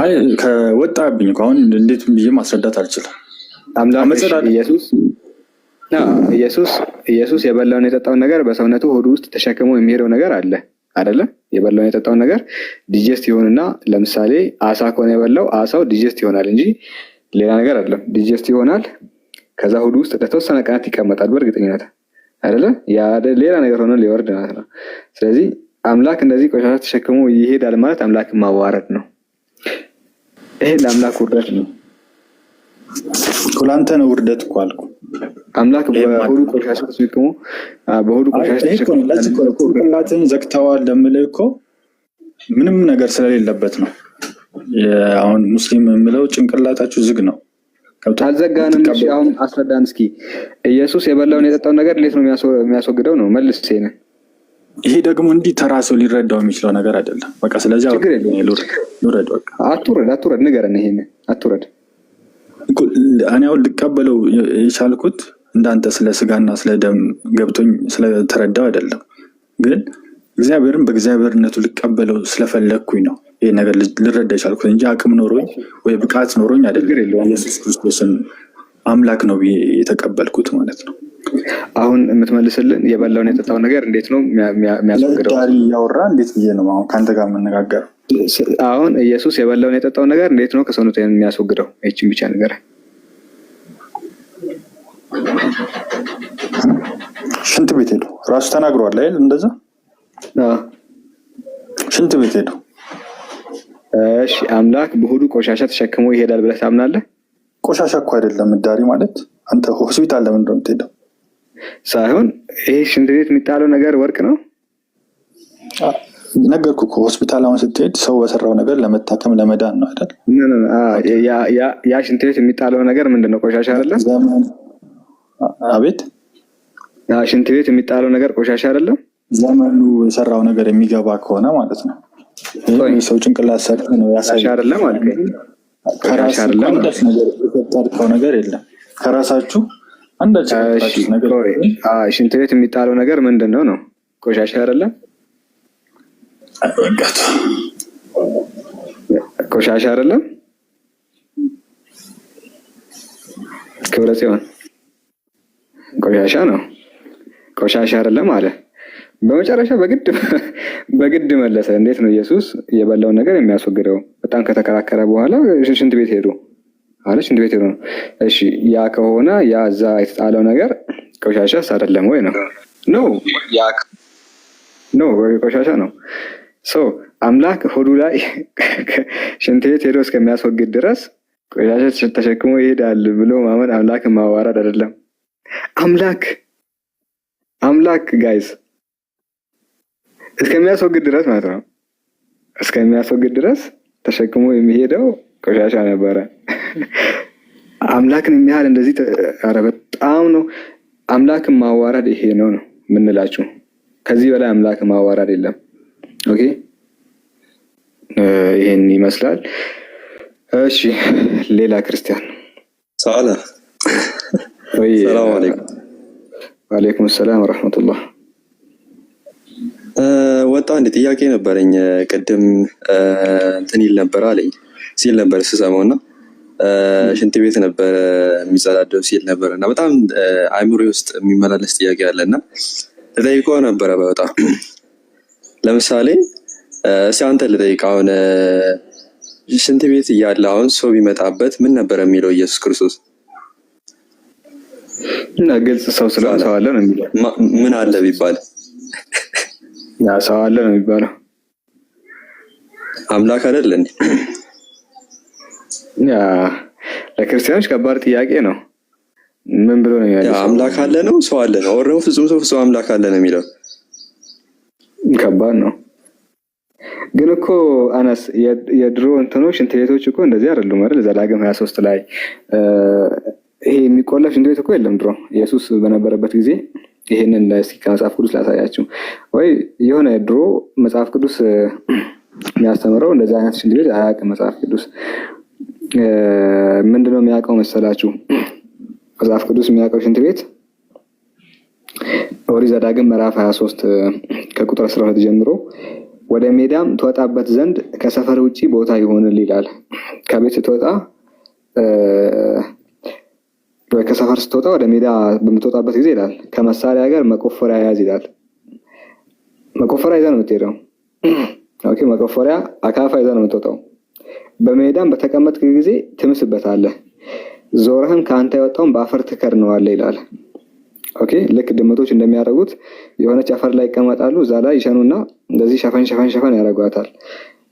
አይ ከወጣብኝ አሁን እንዴት ብዬ ማስረዳት አልችልም። ኢየሱስ የበላውን የጠጣውን ነገር በሰውነቱ ሆዱ ውስጥ ተሸክሞ የሚሄደው ነገር አለ አይደለ? የበላውን የጠጣውን ነገር ዲጀስት ይሆንና ለምሳሌ አሳ ከሆነ የበላው አሳው ዲጀስት ይሆናል እንጂ ሌላ ነገር አይደለም። ዲጀስት ይሆናል፣ ከዛ ሆዱ ውስጥ ለተወሰነ ቀናት ይቀመጣል በእርግጠኝነት አይደለ? ያ ሌላ ነገር ሆኖ ሊወርድ ማለት ነው። ስለዚህ አምላክ እንደዚህ ቆሻሻ ተሸክሞ ይሄዳል ማለት አምላክ ማዋረድ ነው። ይሄ ለአምላክ ውርደት ነው። ለአንተ ነው ውርደት እኮ አልኩ። አምላክ በሆዱ ቆሻሻ ተሸክሞ በሆዱ ቆሻሻ ተሸክሞ ጭንቅላትን ዘግተዋል ለምልህ እኮ ምንም ነገር ስለሌለበት ነው። አሁን ሙስሊም የምለው ጭንቅላታችሁ ዝግ ነው። አልዘጋንም። እሺ አሁን አስረዳን እስኪ። ኢየሱስ የበላውን የጠጣውን ነገር እንዴት ነው የሚያስወግደው ነው? መልስ ሴነ። ይሄ ደግሞ እንዲህ ተራ ሰው ሊረዳው የሚችለው ነገር አይደለም። በቃ ስለዚህ ልውረድ። በቃ አትውረድ፣ ንገረን። ይሄን አትውረድ። እኔ አሁን ልቀበለው የቻልኩት እንዳንተ ስለ ስጋና ስለ ደም ገብቶኝ ስለተረዳው አይደለም፣ ግን እግዚአብሔርን በእግዚአብሔርነቱ ልቀበለው ስለፈለግኩኝ ነው ይሄ ነገር ልረዳ የቻልኩት እንጂ አቅም ኖሮኝ ወይ ብቃት ኖሮኝ አይደለም። ኢየሱስ ክርስቶስን አምላክ ነው ብዬ የተቀበልኩት ማለት ነው። አሁን የምትመልስልን የበላውን የጠጣውን ነገር እንዴት ነው የሚያስወግደው? ዳሪ እያወራ እንዴት ብዬ ነው አሁን ከአንተ ጋር የምነጋገረው? አሁን ኢየሱስ የበላውን የጠጣውን ነገር እንዴት ነው ከሰውነቱ የሚያስወግደው? ይህችን ብቻ ነገር ሽንት ቤት ሄዶ ራሱ ተናግሯል አይደል? እንደዛ ሽንት ቤት ሄዶ። እሺ አምላክ በሆዱ ቆሻሻ ተሸክሞ ይሄዳል ብለህ ታምናለህ? ቆሻሻ እኮ አይደለም ዳሪ ማለት። አንተ ሆስፒታል ለምን እንደሆነ የምትሄደው ሳይሆን ይሄ ሽንት ቤት የሚጣለው ነገር ወርቅ ነው። ነገርኩህ እኮ ሆስፒታል አሁን ስትሄድ ሰው በሰራው ነገር ለመታከም ለመዳን ነው አይደል? ያ ሽንት ቤት የሚጣለው ነገር ምንድን ነው? ቆሻሻ አይደለም? አቤት። ሽንት ቤት የሚጣለው ነገር ቆሻሻ አይደለም? ዘመኑ የሰራው ነገር የሚገባ ከሆነ ማለት ነው። ሰው ጭንቅላት ሰርቶ ነው ያሳየው አይደለም ማለት ነው። ከራስ አይደለም ነገር የፈጠርከው ነገር የለም። ከራሳችሁ አንዳች ነገር ሽንት ቤት የሚጣለው ነገር ምንድን ነው? ቆሻሻ አይደለም? ቆሻሻ አይደለም? ክብረ ጽዮን ቆሻሻ ነው። ቆሻሻ አይደለም አለ። በመጨረሻ በግድ መለሰ። እንዴት ነው ኢየሱስ የበላውን ነገር የሚያስወግደው? በጣም ከተከራከረ በኋላ ሽንት ቤት ሄዱ አለ። ሽንት ቤት ሄዱ ነው። እሺ ያ ከሆነ ያ እዛ የተጣለው ነገር ቆሻሻስ አይደለም ወይ ነው? ኖ ቆሻሻ ነው። አምላክ ሆዱ ላይ ሽንት ቤት ሄዶ እስከሚያስወግድ ድረስ ቆሻሻ ተሸክሞ ይሄዳል ብሎ ማመን አምላክን ማዋረድ አይደለም። አምላክ ጋይስ እስከሚያስወግድ ድረስ ማለት ነው። እስከሚያስወግድ ድረስ ተሸክሞ የሚሄደው ቆሻሻ ነበረ። አምላክን የሚያህል እንደዚህ ኧረ በጣም ነው። አምላክን ማዋረድ ይሄ ነው የምንላችሁ። ከዚህ በላይ አምላክን ማዋረድ የለም። ኦኬ ይሄን ይመስላል። እሺ ሌላ ክርስቲያን ሳላ ወይ? ሰላም አለይኩም። ወአለይኩም ሰላም ወራህመቱላህ። ወጣ አንድ ጥያቄ ነበረኝ ቅድም እንትን ይል ነበር አለኝ ሲል ነበር ስሰማውና ሽንት ቤት ነበር የሚጸዳደው ሲል ነበር እና በጣም አይምሮ ውስጥ የሚመላለስ ጥያቄ አለና ተጠይቆ ነበረ። በጣም ለምሳሌ እስኪ አንተ ልጠይቅ። አሁን ሽንት ቤት እያለ አሁን ሰው ቢመጣበት ምን ነበር የሚለው ኢየሱስ ክርስቶስ? እና ግልጽ ሰው ስለሆነ ሰው አለ ነው የሚለው። ምን አለ ቢባል ያ ሰው አለ ነው የሚባለው። አምላክ አይደል እንዴ? ያ ለክርስቲያኖች ከባድ ጥያቄ ነው። ምን ብሎ ነው ያለው? አምላክ አለ ነው ሰው አለ ነው? ወረው ፍጹም ሰው ፍጹም አምላክ አለ ነው የሚለው። ከባድ ነው። ግን እኮ አነስ የድሮ እንትኖች ሽንት ቤቶች እኮ እንደዚህ አይደሉም አይደል? ዘዳግም 23 ላይ ይሄ የሚቆለፍ ሽንት ቤት እኮ የለም ድሮ ኢየሱስ በነበረበት ጊዜ። ይሄንን እስኪ ከመጽሐፍ ቅዱስ ላሳያችሁ። ወይ የሆነ ድሮ መጽሐፍ ቅዱስ የሚያስተምረው እንደዚህ አይነት ሽንት ቤት አያውቅም መጽሐፍ ቅዱስ። ምንድነው የሚያውቀው መሰላችሁ? መጽሐፍ ቅዱስ የሚያውቀው ሽንት ቤት ኦሪት ዘዳግም ምዕራፍ 23 ከቁጥር 12 ጀምሮ ወደ ሜዳም ትወጣበት ዘንድ ከሰፈር ውጪ ቦታ ይሆንል ይላል። ከቤት ስትወጣ ከሰፈር ስትወጣ ወደ ሜዳ በምትወጣበት ጊዜ ይላል ከመሳሪያ ጋር መቆፈሪያ ያዝ ይላል። መቆፈሪያ ይዘህ ነው የምትሄደው። ኦኬ መቆፈሪያ አካፋ ይዘህ ነው የምትወጣው። በሜዳም በተቀመጥክ ጊዜ ትምስበታለህ፣ ዞረህም ከአንተ የወጣውን በአፈር ትከድነዋለህ ይላል። ኦኬ ልክ ድመቶች እንደሚያደርጉት የሆነች አፈር ላይ ይቀመጣሉ፣ እዛ ላይ ይሸኑና እንደዚህ ሸፈን ያደርጓታል።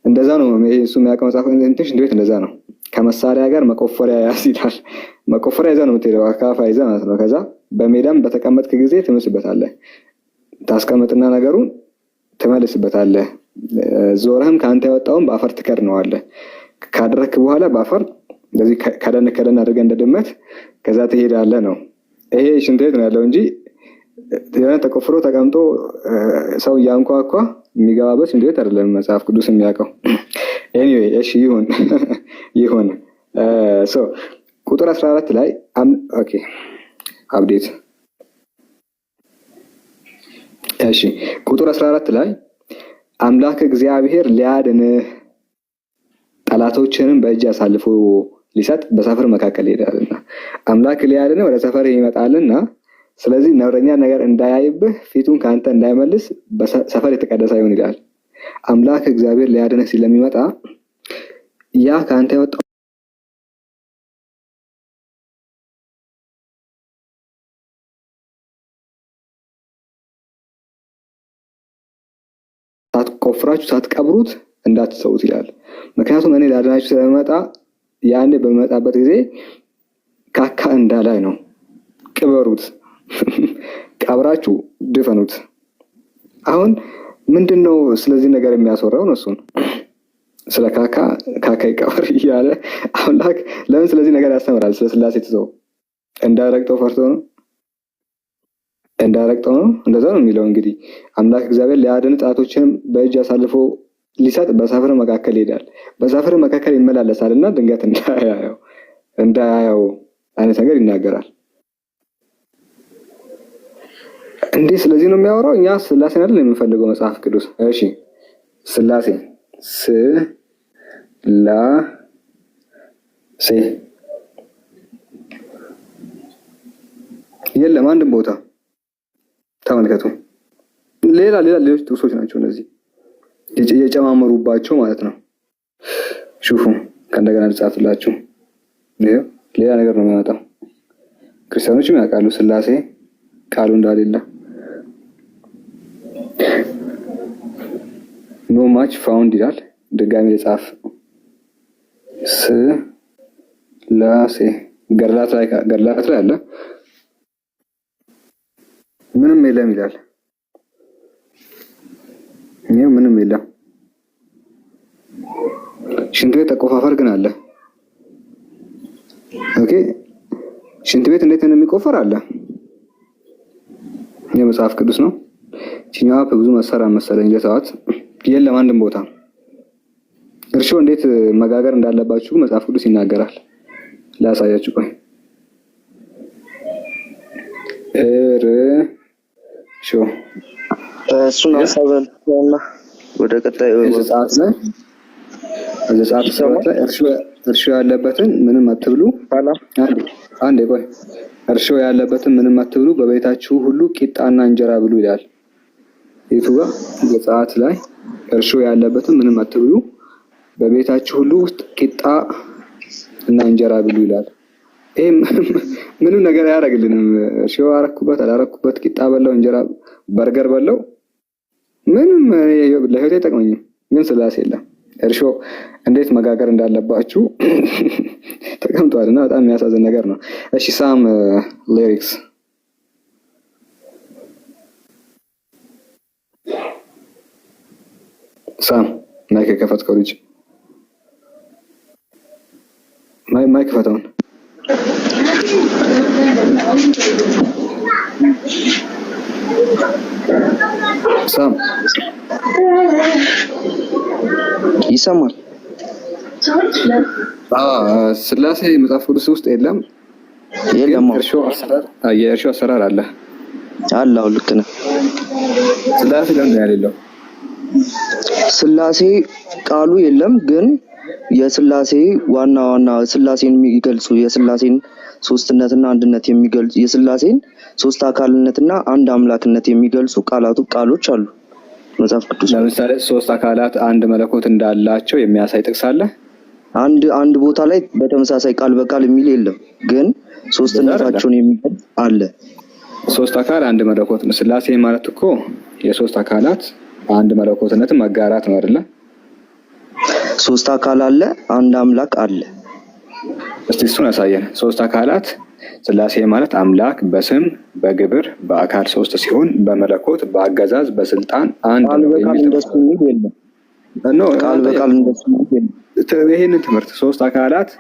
እንደዛ ነው እሱ የሚያውቀው መጽሐፍ እንትን ሽንት ቤት እንደዛ ነው። ከመሳሪያ ጋር መቆፈሪያ ያዝ ይላል። መቆፈሪያ ይዘህ ነው የምትሄደው፣ አካፋ ይዘህ ማለት ነው። ከዛ በሜዳም በተቀመጥክ ጊዜ ትምስበታለህ፣ ታስቀምጥና ነገሩን ትመልስበታለህ፣ ዞረህም ከአንተ የወጣውን በአፈር ትከድነዋለህ። ካደረክ በኋላ በአፈር እንደዚህ ከደን አድርገህ እንደ ድመት ከዛ ትሄዳለህ ነው። ይሄ ሽንት ቤት ነው ያለው እንጂ የሆነ ተቆፍሮ ተቀምጦ ሰው እያንኳኳ የሚገባበት ሽንት ቤት አይደለም መጽሐፍ ቅዱስ የሚያውቀው። ኤኒዌይ እሺ ይሁን። ሶ ቁጥር 14 ላይ ኦኬ አፕዴት። እሺ ቁጥር 14 ላይ አምላክ እግዚአብሔር ሊያድንህ ጠላቶችንም በእጅ አሳልፎ ሊሰጥ በሰፈር መካከል ይሄዳልና አምላክ ሊያድንህ ወደ ሰፈር ይመጣልና ስለዚህ ነውረኛ ነገር እንዳያይብህ ፊቱን ካንተ እንዳይመልስ በሰፈር የተቀደሰ ይሁን ይላል። አምላክ እግዚአብሔር ሊያድንህ ስለሚመጣ ያ ካንተ የወጣው ሳትቆፍራችሁ ሳትቀብሩት እንዳትሰውት ይላል። ምክንያቱም እኔ ሊያድናችሁ ስለሚመጣ ያኔ በሚመጣበት ጊዜ ካካ እንዳላይ ነው። ቅበሩት፣ ቀብራችሁ ድፈኑት። አሁን ምንድነው ስለዚህ ነገር የሚያስወራው ነው? እሱን ስለ ካካ ይቀበር እያለ አምላክ ለምን ስለዚህ ነገር ያስተምራል? ስለ ስላሴ ትዘው እንዳይረግጠው ፈርቶ ነው? እንደዛ ነው የሚለው። እንግዲህ አምላክ እግዚአብሔር ሊያድን ጣቶችንም በእጅ አሳልፎ ሊሰጥ በሰፈር መካከል ይሄዳል፣ በሰፈር መካከል ይመላለሳልና ድንገት እንዳያየው አይነት ነገር ይናገራል። እንዴ ስለዚህ ነው የሚያወራው። እኛ ስላሴን አይደል የምንፈልገው መጽሐፍ ቅዱስ። እሺ ስላሴ የለም አንድም ቦታ ተመልከቱ። ሌሎች ጥቅሶች ናቸው እነዚህ የጨማመሩባቸው ማለት ነው። ሹፉ ከእንደገና ልጻፍላችሁ። ሌላ ነገር ነው የሚያመጣው። ክርስቲያኖችም ያውቃሉ ስላሴ ቃሉ እንዳሌለ። ኖ ማች ፋውንድ ይላል። ድጋሚ ልጻፍ። ስላሴ ገድላት ላይ አለ። ምንም የለም ይላል። ይሄ ምንም የለም። ሽንት ቤት ተቆፋፈር ግን አለ። ኦኬ ሽንት ቤት እንዴት እንደሚቆፈር አለ የመጽሐፍ ቅዱስ ነው። ቺኛዋ ብዙ መሰራ መሰለኝ ለሰዓት የለም አንድም ቦታ እርሾ እንዴት መጋገር እንዳለባችሁ መጽሐፍ ቅዱስ ይናገራል። ላሳያችሁ ቆይ እርሾ እሱን አሳበልና ወደ ቀጣዩ ዘጸአት ላይ እርሾ ያለበትን ምንም አትብሉ። አንዴ ቆይ እርሾ ያለበትን ምንም አትብሉ፣ በቤታችሁ ሁሉ ቂጣና እንጀራ ብሉ ይላል። የቱ ጋር? ዘጸአት ላይ እርሾ ያለበትን ምንም አትብሉ፣ በቤታችሁ ሁሉ ውስጥ ቂጣ እና እንጀራ ብሉ ይላል። ይሄ ምንም ነገር አያደርግልንም። እርሾ አረኩበት አላረኩበት፣ ቂጣ በላው እንጀራ በርገር በላው ምንም ለህይወቴ አይጠቅመኝም። ግን ስላሴ የለም እርሾ እንዴት መጋገር እንዳለባችሁ ተቀምጧልና በጣም የሚያሳዝን ነገር ነው። እሺ ሳም ሊሪክስ ሳም ማይክ ከፈትከው ልጅ ማይክ ፈታውን ሳም ይሰማል? ስላሴ መጽሐፍ ቅዱስ ውስጥ የለም። የእርሾ አሰራር አለ አላው ልክ ነው። ስላሴ ለምን ያለው? ስላሴ ቃሉ የለም፣ ግን የስላሴ ዋና ስላሴን የሚገልጹ የስላሴን ሶስትነትና አንድነት የሚገልጹ የስላሴን ሶስት አካልነትና አንድ አምላክነት የሚገልጹ ቃሎች አሉ መጽሐፍ ቅዱስ። ለምሳሌ ሶስት አካላት አንድ መለኮት እንዳላቸው የሚያሳይ ጥቅስ አለ። አንድ ቦታ ላይ በተመሳሳይ ቃል በቃል የሚል የለም፣ ግን ሶስትነታቸውን የሚገልጽ አለ። ሶስት አካል አንድ መለኮት ነው። ስላሴ ማለት እኮ የሶስት አካላት አንድ መለኮትነት መጋራት ነው አይደለ? ሶስት አካል አለ፣ አንድ አምላክ አለ። እስቲ እሱን ያሳየን። ሶስት አካላት ስላሴ ማለት አምላክ በስም በግብር በአካል ሶስት ሲሆን በመለኮት በአገዛዝ በስልጣን አንድ ነው የሚል ይሄንን ትምህርት ሶስት አካላት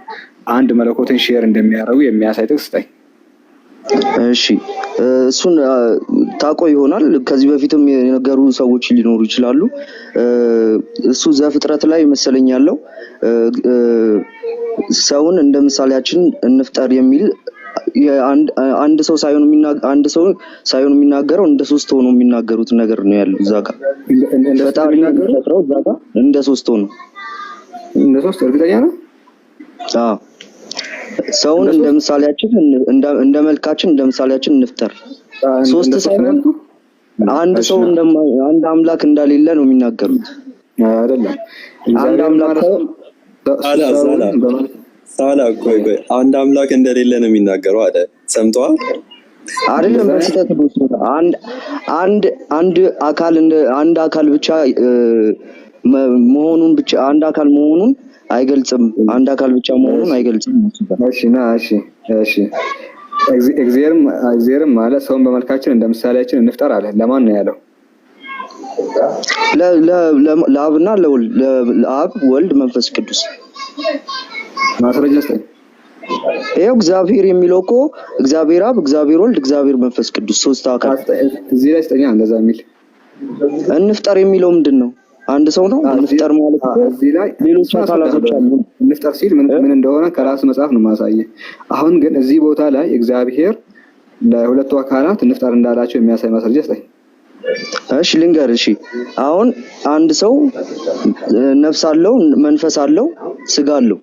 አንድ መለኮትን ሼር እንደሚያደርጉ የሚያሳይ ጥቅስ ስጠኝ። እሺ እሱን ታቆ ይሆናል። ከዚህ በፊትም የነገሩ ሰዎች ሊኖሩ ይችላሉ። እሱ ዘፍጥረት ላይ መሰለኝ ያለው ሰውን እንደ ምሳሌያችን እንፍጠር የሚል አንድ ሰው ሳይሆን የሚናገረው እንደ ሶስት ሆኖ የሚናገሩት ነገር ነው ያለው እዛ ጋር። ፈጣሪ የሚናገረው እዛ ጋር እንደ ሶስት ሆኖ እንደ ሶስት እርግጠኛ ነው። አዎ ሰውን እንደ ምሳሌያችን እንደ መልካችን እንደ ምሳሌያችን እንፍጠር። ሶስት ሳይሆን አንድ ሰው አንድ አምላክ እንደሌለ ነው የሚናገሩት። አይደለም አንድ አምላክ ሳላ ቆይ አንድ አምላክ እንደሌለ ነው የሚናገረው አለ። ሰምተዋል አይደለም? በስተት አንድ አካል ብቻ መሆኑን ብቻ አንድ አካል መሆኑን አይገልጽም። አንድ አካል ብቻ መሆኑን አይገልጽም። እሺ እግዚአብሔርም ማለት ሰውን በመልካችን እንደ ምሳሌያችን እንፍጠር አለ። ለማን ነው ያለው? ለአብና ለአብ ወልድ መንፈስ ቅዱስ። ማስረጃ ስጠኝ። ይሄው እግዚአብሔር የሚለው እኮ እግዚአብሔር አብ፣ እግዚአብሔር ወልድ፣ እግዚአብሔር መንፈስ ቅዱስ ሶስት አካል እዚህ ላይ ስጠኛ። እንደዛ የሚል እንፍጠር የሚለው ምንድን ነው? አንድ ሰው ነው እንፍጠር ማለት ነው። እዚህ ላይ ሌሎች አካላቶች አሉ። እንፍጠር ሲል ምን እንደሆነ ከራስ መጽሐፍ ነው ማሳየ። አሁን ግን እዚህ ቦታ ላይ እግዚአብሔር ለሁለቱ አካላት እንፍጠር እንዳላቸው የሚያሳይ ማስረጃ ስጠኝ። እሺ ልንገር። እሺ አሁን አንድ ሰው ነፍስ አለው፣ መንፈስ አለው፣ ስጋ አለው።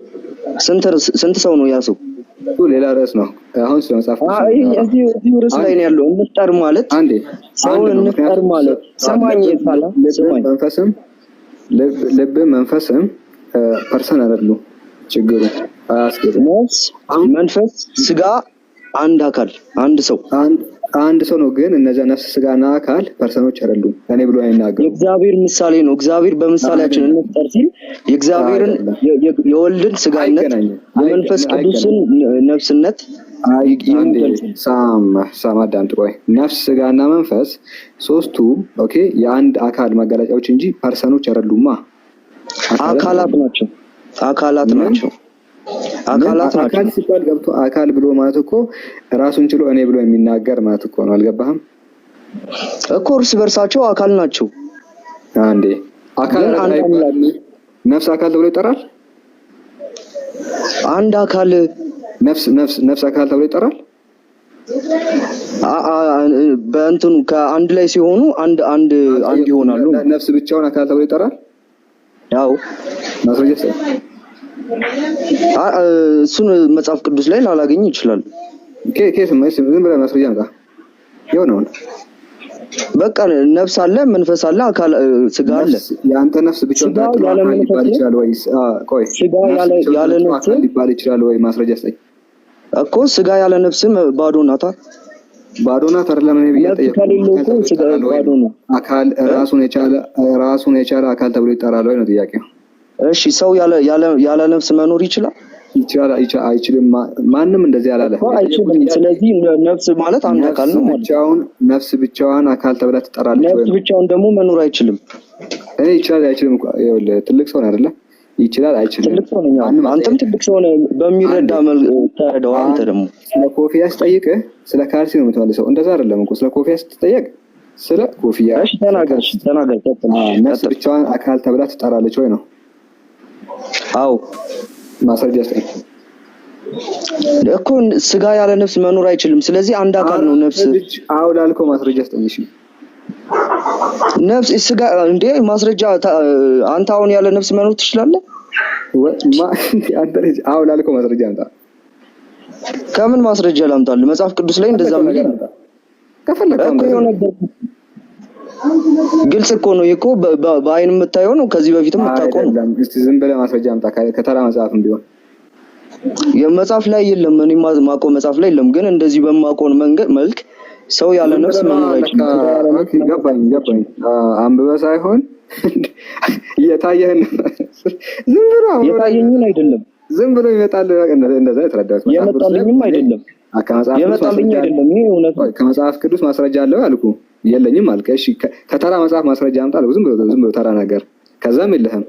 ስንት ሰው ነው ያ ሰው? ሌላ ርዕስ ነው። አሁን ስለ መጽሐፍ እዚህ ርዕስ ላይ ነው ያለው። እንፍጠር ማለት ሰውን እንፍጠር ማለት ሰማኝ ይባላል። ልብ መንፈስም ፐርሰን አይደሉም። ችግሩ መንፈስ ስጋ አንድ አካል አንድ ሰው ነው። ግን እነዚያ ነፍስ ስጋና አካል ፐርሰኖች አይደሉም። እኔ ብሎ አይናገር። የእግዚአብሔር ምሳሌ ነው። እግዚአብሔር በምሳሌያችን እንፍጠር ሲል የእግዚአብሔርን የወልድን ስጋነት የመንፈስ ቅዱስን ነፍስነት ሳም አዳምጥ ቆይ። ነፍስ ስጋና መንፈስ ሶስቱ ኦኬ የአንድ አካል መገለጫዎች እንጂ ፐርሰኖች አይደሉማ። አካላት ናቸው። አካላት ናቸው። አካል ሲባል ገብቶ አካል ብሎ ማለት እኮ ራሱን ችሎ እኔ ብሎ የሚናገር ማለት እኮ ነው። አልገባህም እኮ እርስ በርሳቸው አካል ናቸው። አንዴ አካል ነፍስ አካል ተብሎ ይጠራል። አንድ አካል ነፍስ አካል ተብሎ ይጠራል። በእንትኑ ከአንድ ላይ ሲሆኑ አንድ ይሆናሉ። ነፍስ ብቻውን አካል ተብሎ ይጠራል። ያው ማስረጃ እሱን መጽሐፍ ቅዱስ ላይ ላላገኝ ይችላል። ዝም ብለህ ማስረጃ ነው የሆነው። በቃ ነፍስ አለ፣ መንፈስ አለ፣ አካል ስጋ አለ። ያንተ ነፍስ ብቻውን ሊባል ይችላል ወይስ? ቆይ ስጋ ያለ ነፍስ ሊባል ይችላል ወይ? ማስረጃ ስጠኝ እኮ። ስጋ ያለ ነፍስም ባዶ ናት። ባዶ ናት አይደለም? እኔ ከሌለው እኮ ስጋ ባዶ ነው። አካል ራሱን የቻለ አካል ተብሎ ይጠራል ወይ ነው ጥያቄው። እሺ ሰው ያለ ነፍስ መኖር ይችላል? አይችልም። ማንም እንደዚህ አላለ አይችልም። ስለዚህ ነፍስ ማለት አንድ አካል ነው ማለት ነው። ነፍስ ብቻዋን አካል ተብላ ትጠራለች ወይ? ነፍስ ብቻውን ደግሞ መኖር አይችልም። እኔ ይችላል አይችልም እኮ ይኸውልህ፣ ትልቅ ሰው ነው አይደለ? ይችላል አይችልም። ትልቅ ሰው ነኝ። አንተም ትልቅ ሰው ነህ። በሚረዳ ተረዳው። አንተ ደግሞ ስለ ኮፊያ ስጠይቅህ ስለ ካልሲ ነው የምትመልሰው። እንደዛ አይደለም እኮ ስለ ኮፊያ ስትጠየቅ ስለ ኮፊያ። እሺ ተናገር። ነፍስ ብቻዋን አካል ተብላ ትጠራለች ወይ ነው? አዎ ማስረጃ ስጠኝ እኮ። ስጋ ያለ ነፍስ መኖር አይችልም። ስለዚህ አንድ አካል ነው ነፍስ። አዎ ላልከው ማስረጃ ስጠኝ። እሺ ነፍስ ስጋ እንዴ? ማስረጃ አንተ አሁን ያለ ነፍስ መኖር ትችላለህ? አዎ ላልከው ማስረጃ አምጣ። ከምን ማስረጃ ላምጣልህ? መጽሐፍ ቅዱስ ላይ እንደዛ የሚል ግልጽ እኮ ነው እኮ። በአይን የምታየው ነው። ከዚህ በፊትም የምታውቀው ነው። እስቲ ዝም ብለህ ማስረጃ አምጣ። ከተራ መጽሐፍም ቢሆን የመጽሐፍ ላይ የለም። እኔ ማውቀው መጽሐፍ ላይ የለም። ግን እንደዚህ በማውቀው መልክ ሰው ያለ ነፍስ መኖር አይችልም። ገባኝ። አንብበህ ሳይሆን እየታየህን ዝም ብሎ የታየኝን አይደለም። ዝም ብሎ ይመጣል። እንደዛ የተረዳሁት የመጣልኝም አይደለም። የመጣልኝ አይደለም። ይሄ እውነት ነው። ከመጽሐፍ ቅዱስ ማስረጃ አለው አልኩ። የለኝም አልከ። እሺ ከተራ መጽሐፍ ማስረጃ አምጣ አልኩ። ዝም ብሎ ተራ ነገር ከዛም የለህም።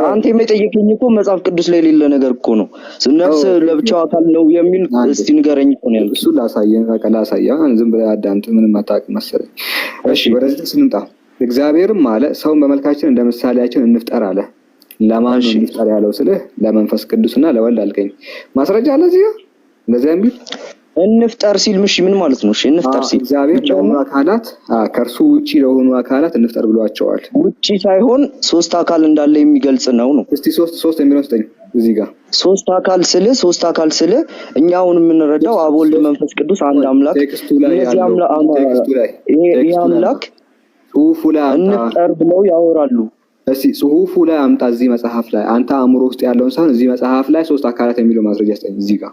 አንተ የጠየቀኝ እኮ መጽሐፍ ቅዱስ ላይ የሌለ ነገር እኮ ነው። ነፍስ ለብቻው አካል ነው የሚል እስቲ ንገረኝ እኮ ነው ያልኩት። እሱ ላሳየህ። ዝም ብለህ አዳምጥ። ምንም አታውቅም መሰለኝ። እሺ ወደዚህ ስንምጣ እግዚአብሔርም አለ ሰውን በመልካችን እንደ ምሳሌያችን እንፍጠር አለ። ለማን ነው እንፍጠር ያለው ስልህ ለመንፈስ ቅዱስና ለወልድ አልከኝ። ማስረጃ አለ እዚህ ጋር እንደዛ የሚል እንፍጠር ሲል ምን ማለት ነው? እሺ እንፍጠር ሲል እግዚአብሔር ለሆኑ አካላት ከእርሱ ውጪ ለሆኑ አካላት እንፍጠር ብሏቸዋል። ውጪ ሳይሆን ሶስት አካል እንዳለ የሚገልጽ ነው። እስቲ ሶስት የሚለው ስጠኝ እዚህ ጋር። ሶስት አካል ስለ እኛ አሁን የምንረዳው አብ ወልድ መንፈስ ቅዱስ አንድ አምላክ። ቴክስቱ ላይ ይሄ አምላክ ጽሁፉ ላይ እንፍጠር ብለው ያወራሉ። እስቲ ጽሁፉ ላይ አምጣ። እዚህ መጽሐፍ ላይ አንተ አእምሮ ውስጥ ያለውን ሳይሆን እዚህ መጽሐፍ ላይ ሶስት አካላት የሚለው ማስረጃ ስጠኝ እዚህ ጋር።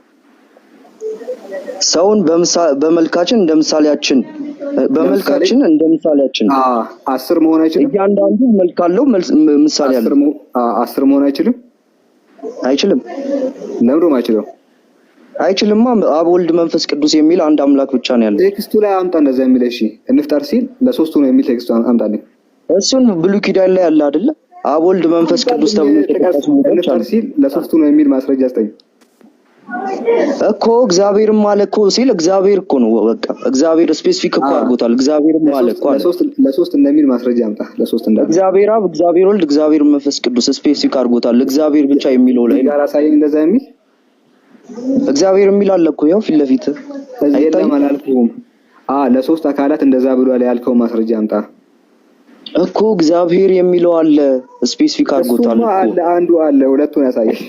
ሰውን በመልካችን እንደ ምሳሌያችን እንደ ምሳሌያችን 10 መሆን አይችልም። እያንዳንዱ መልክ አለው ምሳሌ አለው። 10 መሆን አይችልም። ለምንድነው አይችልም? አይችልማ። አብ ወልድ መንፈስ ቅዱስ የሚል አንድ አምላክ ብቻ ነው ያለው። ቴክስቱ ላይ አምጣ እንደዛ የሚል። እሺ እንፍጠር ሲል ለሶስቱ ነው የሚል ቴክስቱ አምጣልኝ። እሱን ብሉይ ኪዳን ላይ ያለ አይደለ? አብ ወልድ መንፈስ ቅዱስ ተብሎ ተቀጣጣ ሲል ለሶስቱ ነው የሚል ማስረጃ ስጠኝ እኮ። እግዚአብሔርም አለ እኮ ሲል እግዚአብሔር እኮ ነው በቃ። እግዚአብሔር ስፔሲፊክ እኮ አድርጎታል። እግዚአብሔርም አለ እኮ ለሶስት እንደሚል ማስረጃ አምጣ። ለሶስት እንዳለ እግዚአብሔር አብ፣ እግዚአብሔር ወልድ፣ እግዚአብሔር መንፈስ ቅዱስ ስፔሲፊክ አድርጎታል። እግዚአብሔር ብቻ የሚለው ላይ ጋር አሳየኝ እንደዛ የሚል እግዚአብሔር የሚል አለ እኮ። ያው ፊት ለፊት እዚህ የለም አላልኩም። ለሶስት አካላት እንደዛ ብሏል ያልከው ማስረጃ አምጣ እኮ። እግዚአብሔር የሚለው አለ ስፔሲፊክ አድርጎታል እኮ። አንዱ አለ፣ ሁለቱን ያሳየኝ።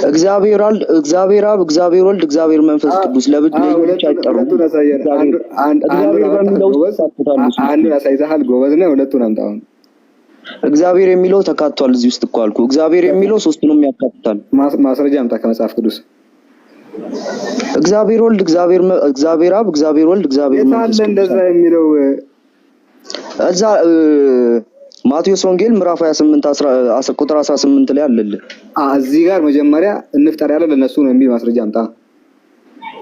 እግዚአብሔር አብ፣ እግዚአብሔር ወልድ፣ እግዚአብሔር መንፈስ ቅዱስ ለብቻ አይጠሩም። እግዚአብሔር በሚለው አንዱን ያሳይተሃል። ጎበዝ ነህ። ሁለቱን አምጣው። እግዚአብሔር የሚለው ተካቷል እዚህ ውስጥ እኮ አልኩ። እግዚአብሔር የሚለው ሶስቱንም ያካትታል። ማስረጃ አምጣ ከመጽሐፍ ቅዱስ። እግዚአብሔር ወልድ፣ እግዚአብሔር አብ፣ እግዚአብሔር ወልድ፣ እግዚአብሔር መንፈስ ቅዱስ እንደዛ የሚለው እዛ ማቴዎስ ወንጌል ምዕራፍ 28 ቁጥር 18 ላይ አለልህ። እዚህ ጋር መጀመሪያ እንፍጠር ያለው ለነሱ ነው የሚል ማስረጃ አምጣ።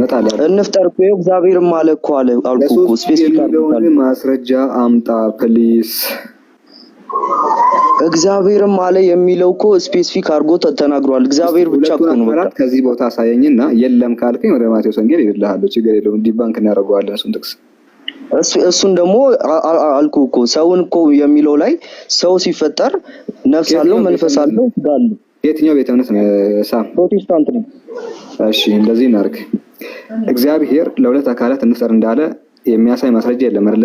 መጣለ እንፍጠር እኮ እግዚአብሔርም አለ እኮ አልኩ እኮ። ስፔሲፊክ ማስረጃ አምጣ ፕሊስ። እግዚአብሔርም አለ የሚለው እኮ ስፔሲፊክ አድርጎ ተናግሯል። እግዚአብሔር ብቻ እኮ ነው። በቃ ከዚህ ቦታ አሳየኝና የለም ካልከኝ ወደ ማቴዎስ ወንጌል ይልልሃለሁ። ችግር የለውም። ዲባንክ እናደርገዋለን እሱን ጥቅስ። እሱን ደግሞ አልኩ እኮ ሰውን እኮ የሚለው ላይ ሰው ሲፈጠር ነፍስ አለው፣ መንፈስ አለው፣ ስጋ አለው። የትኛው ቤተ እምነት ነው ሳም? ፕሮቴስታንት ነው። እሺ እንደዚህ እናድርግ። እግዚአብሔር ለሁለት አካላት እንፍጠር እንዳለ የሚያሳይ ማስረጃ የለም አይደል?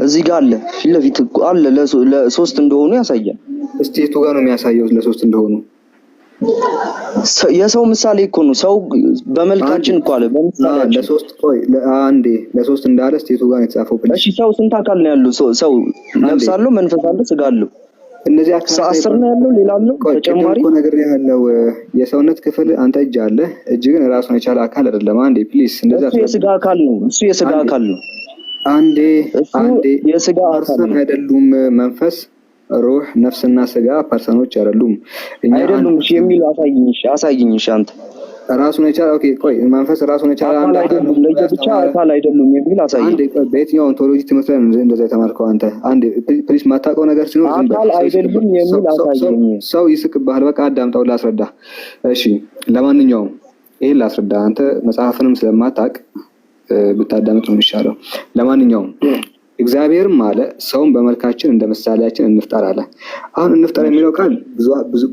እዚህ ጋር አለ፣ ፊት ለፊት አለ። ለሶስት እንደሆኑ ያሳያል። እስቲ የቱ ጋር ነው የሚያሳየው ለሶስት እንደሆኑ? የሰው ምሳሌ እኮ ነው። ሰው በመልካችን እኮ አለ በምሳሌ ለሶስት ለሶስት እንዳለ እስቲ የቱ ጋር ነው የተጻፈው? እሺ ሰው ስንት አካል ነው ያለው? ሰው ነፍስ አለው፣ መንፈስ አለው፣ ስጋ አለው። እነዚህ አካላት 10 ነው ያለው። ሌላ አለው ተጨማሪ እኮ ነገር ያለው የሰውነት ክፍል አንተ እጅ አለ። እጅ ግን ራሱን የቻለ አካል አይደለም። አንዴ ፕሊስ እንደዛ የስጋ አካል ነው። እሱ የስጋ አካል ነው። አንዴ የስጋ አካል አይደሉም። መንፈስ፣ ሩህ፣ ነፍስና ስጋ ፐርሰኖች አይደሉም። አይደሉም የሚል አሳይኝሽ አንተ ራሱን የቻለ ኦኬ። ቆይ መንፈስ ራሱን የቻለ አንድ አይደሉም፣ ለየብቻ አካል አይደሉም የሚል አሳይኝ። አንዴ በየትኛው ኦንቶሎጂ ትምህርት ላይ እንደዛ የተማርከው አንተ? አንዴ ፕሊስ ማታውቀው ነገር ሲኖር አካል አይደሉም የሚል አሳይኝ። ሰው ይስቅብሃል። በቃ አዳምጠው ላስረዳ። እሺ ለማንኛውም ይሄን ላስረዳ። አንተ መጽሐፍንም ስለማታውቅ ብታዳምጥ ነው የሚሻለው። ለማንኛውም እግዚአብሔርም አለ ሰውን በመልካችን እንደ ምሳሌያችን እንፍጠር አለ። አሁን እንፍጠር የሚለው ቃል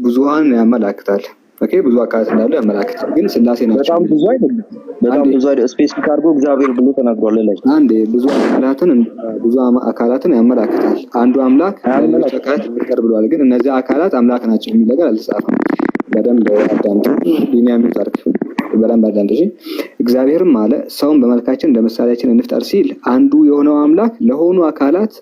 ብዙሃን ያመላክታል። ኦኬ ብዙ አካላት እንዳሉ ያመላክታል። ግን ስላሴ ናቸው። በጣም ብዙ አይደለም። በጣም ብዙ አይደለም። ስፔሲፊክ አድርጎ እግዚአብሔር ብሎ ተናግሯል ላይ አንዴ ብዙ አካላትን ያመላክታል። አንዱ አምላክ ሌሎች አካላት ይፍጠር ብሏል። ግን እነዚህ አካላት አምላክ ናቸው የሚል ነገር አልተጻፈም። በደንብ አዳምጡ። ቢኒያም ታርክ በደንብ አዳምጡ። እግዚአብሔርም አለ ሰውን በመልካችን እንደ ምሳሌያችን እንፍጠር ሲል አንዱ የሆነው አምላክ ለሆኑ አካላት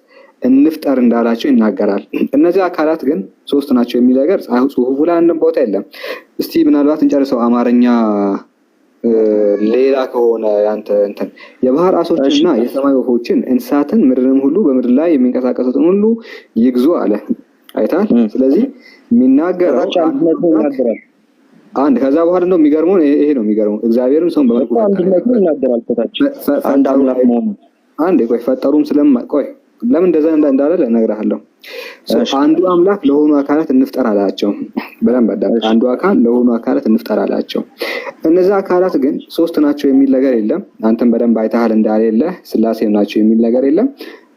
እንፍጠር እንዳላቸው ይናገራል። እነዚህ አካላት ግን ሶስት ናቸው የሚል ነገር ጽሁፉ ላይ አንድም ቦታ የለም። እስቲ ምናልባት እንጨርሰው። አማርኛ ሌላ ከሆነ ያንተ እንትን የባህር አሶችና የሰማይ ወፎችን እንስሳትን ምድርንም ሁሉ በምድር ላይ የሚንቀሳቀሱትን ሁሉ ይግዙ አለ። አይታል። ስለዚህ የሚናገረው አንድ ከዛ በኋላ ነው የሚገርመው። ይሄ ነው የሚገርመው። እግዚአብሔርም ሰውን በመልኩ አንድነቱ ይናገራል። ከታች አንድ አምላክ መሆኑ አንዴ ቆይ ፈጠሩም ቆይ ለምን እንደዛ እንዳለ እነግርሃለሁ። አንዱ አምላክ ለሆኑ አካላት እንፍጠር አላቸው። በደንብ አዳምጥ። አንዱ አካል ለሆኑ አካላት እንፍጠር አላቸው። እነዛ አካላት ግን ሶስት ናቸው የሚል ነገር የለም። አንተም በደንብ አይተሃል እንዳለ ስላሴ ናቸው የሚል ነገር የለም።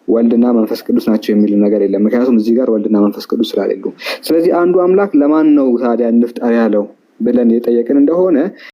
ወልድና መንፈስ ቅዱስ ናቸው የሚል ነገር የለም። ምክንያቱም እዚህ ጋር ወልድና መንፈስ ቅዱስ ስላሌሉ። ስለዚህ አንዱ አምላክ ለማን ነው ታዲያ እንፍጠር ያለው ብለን የጠየቅን እንደሆነ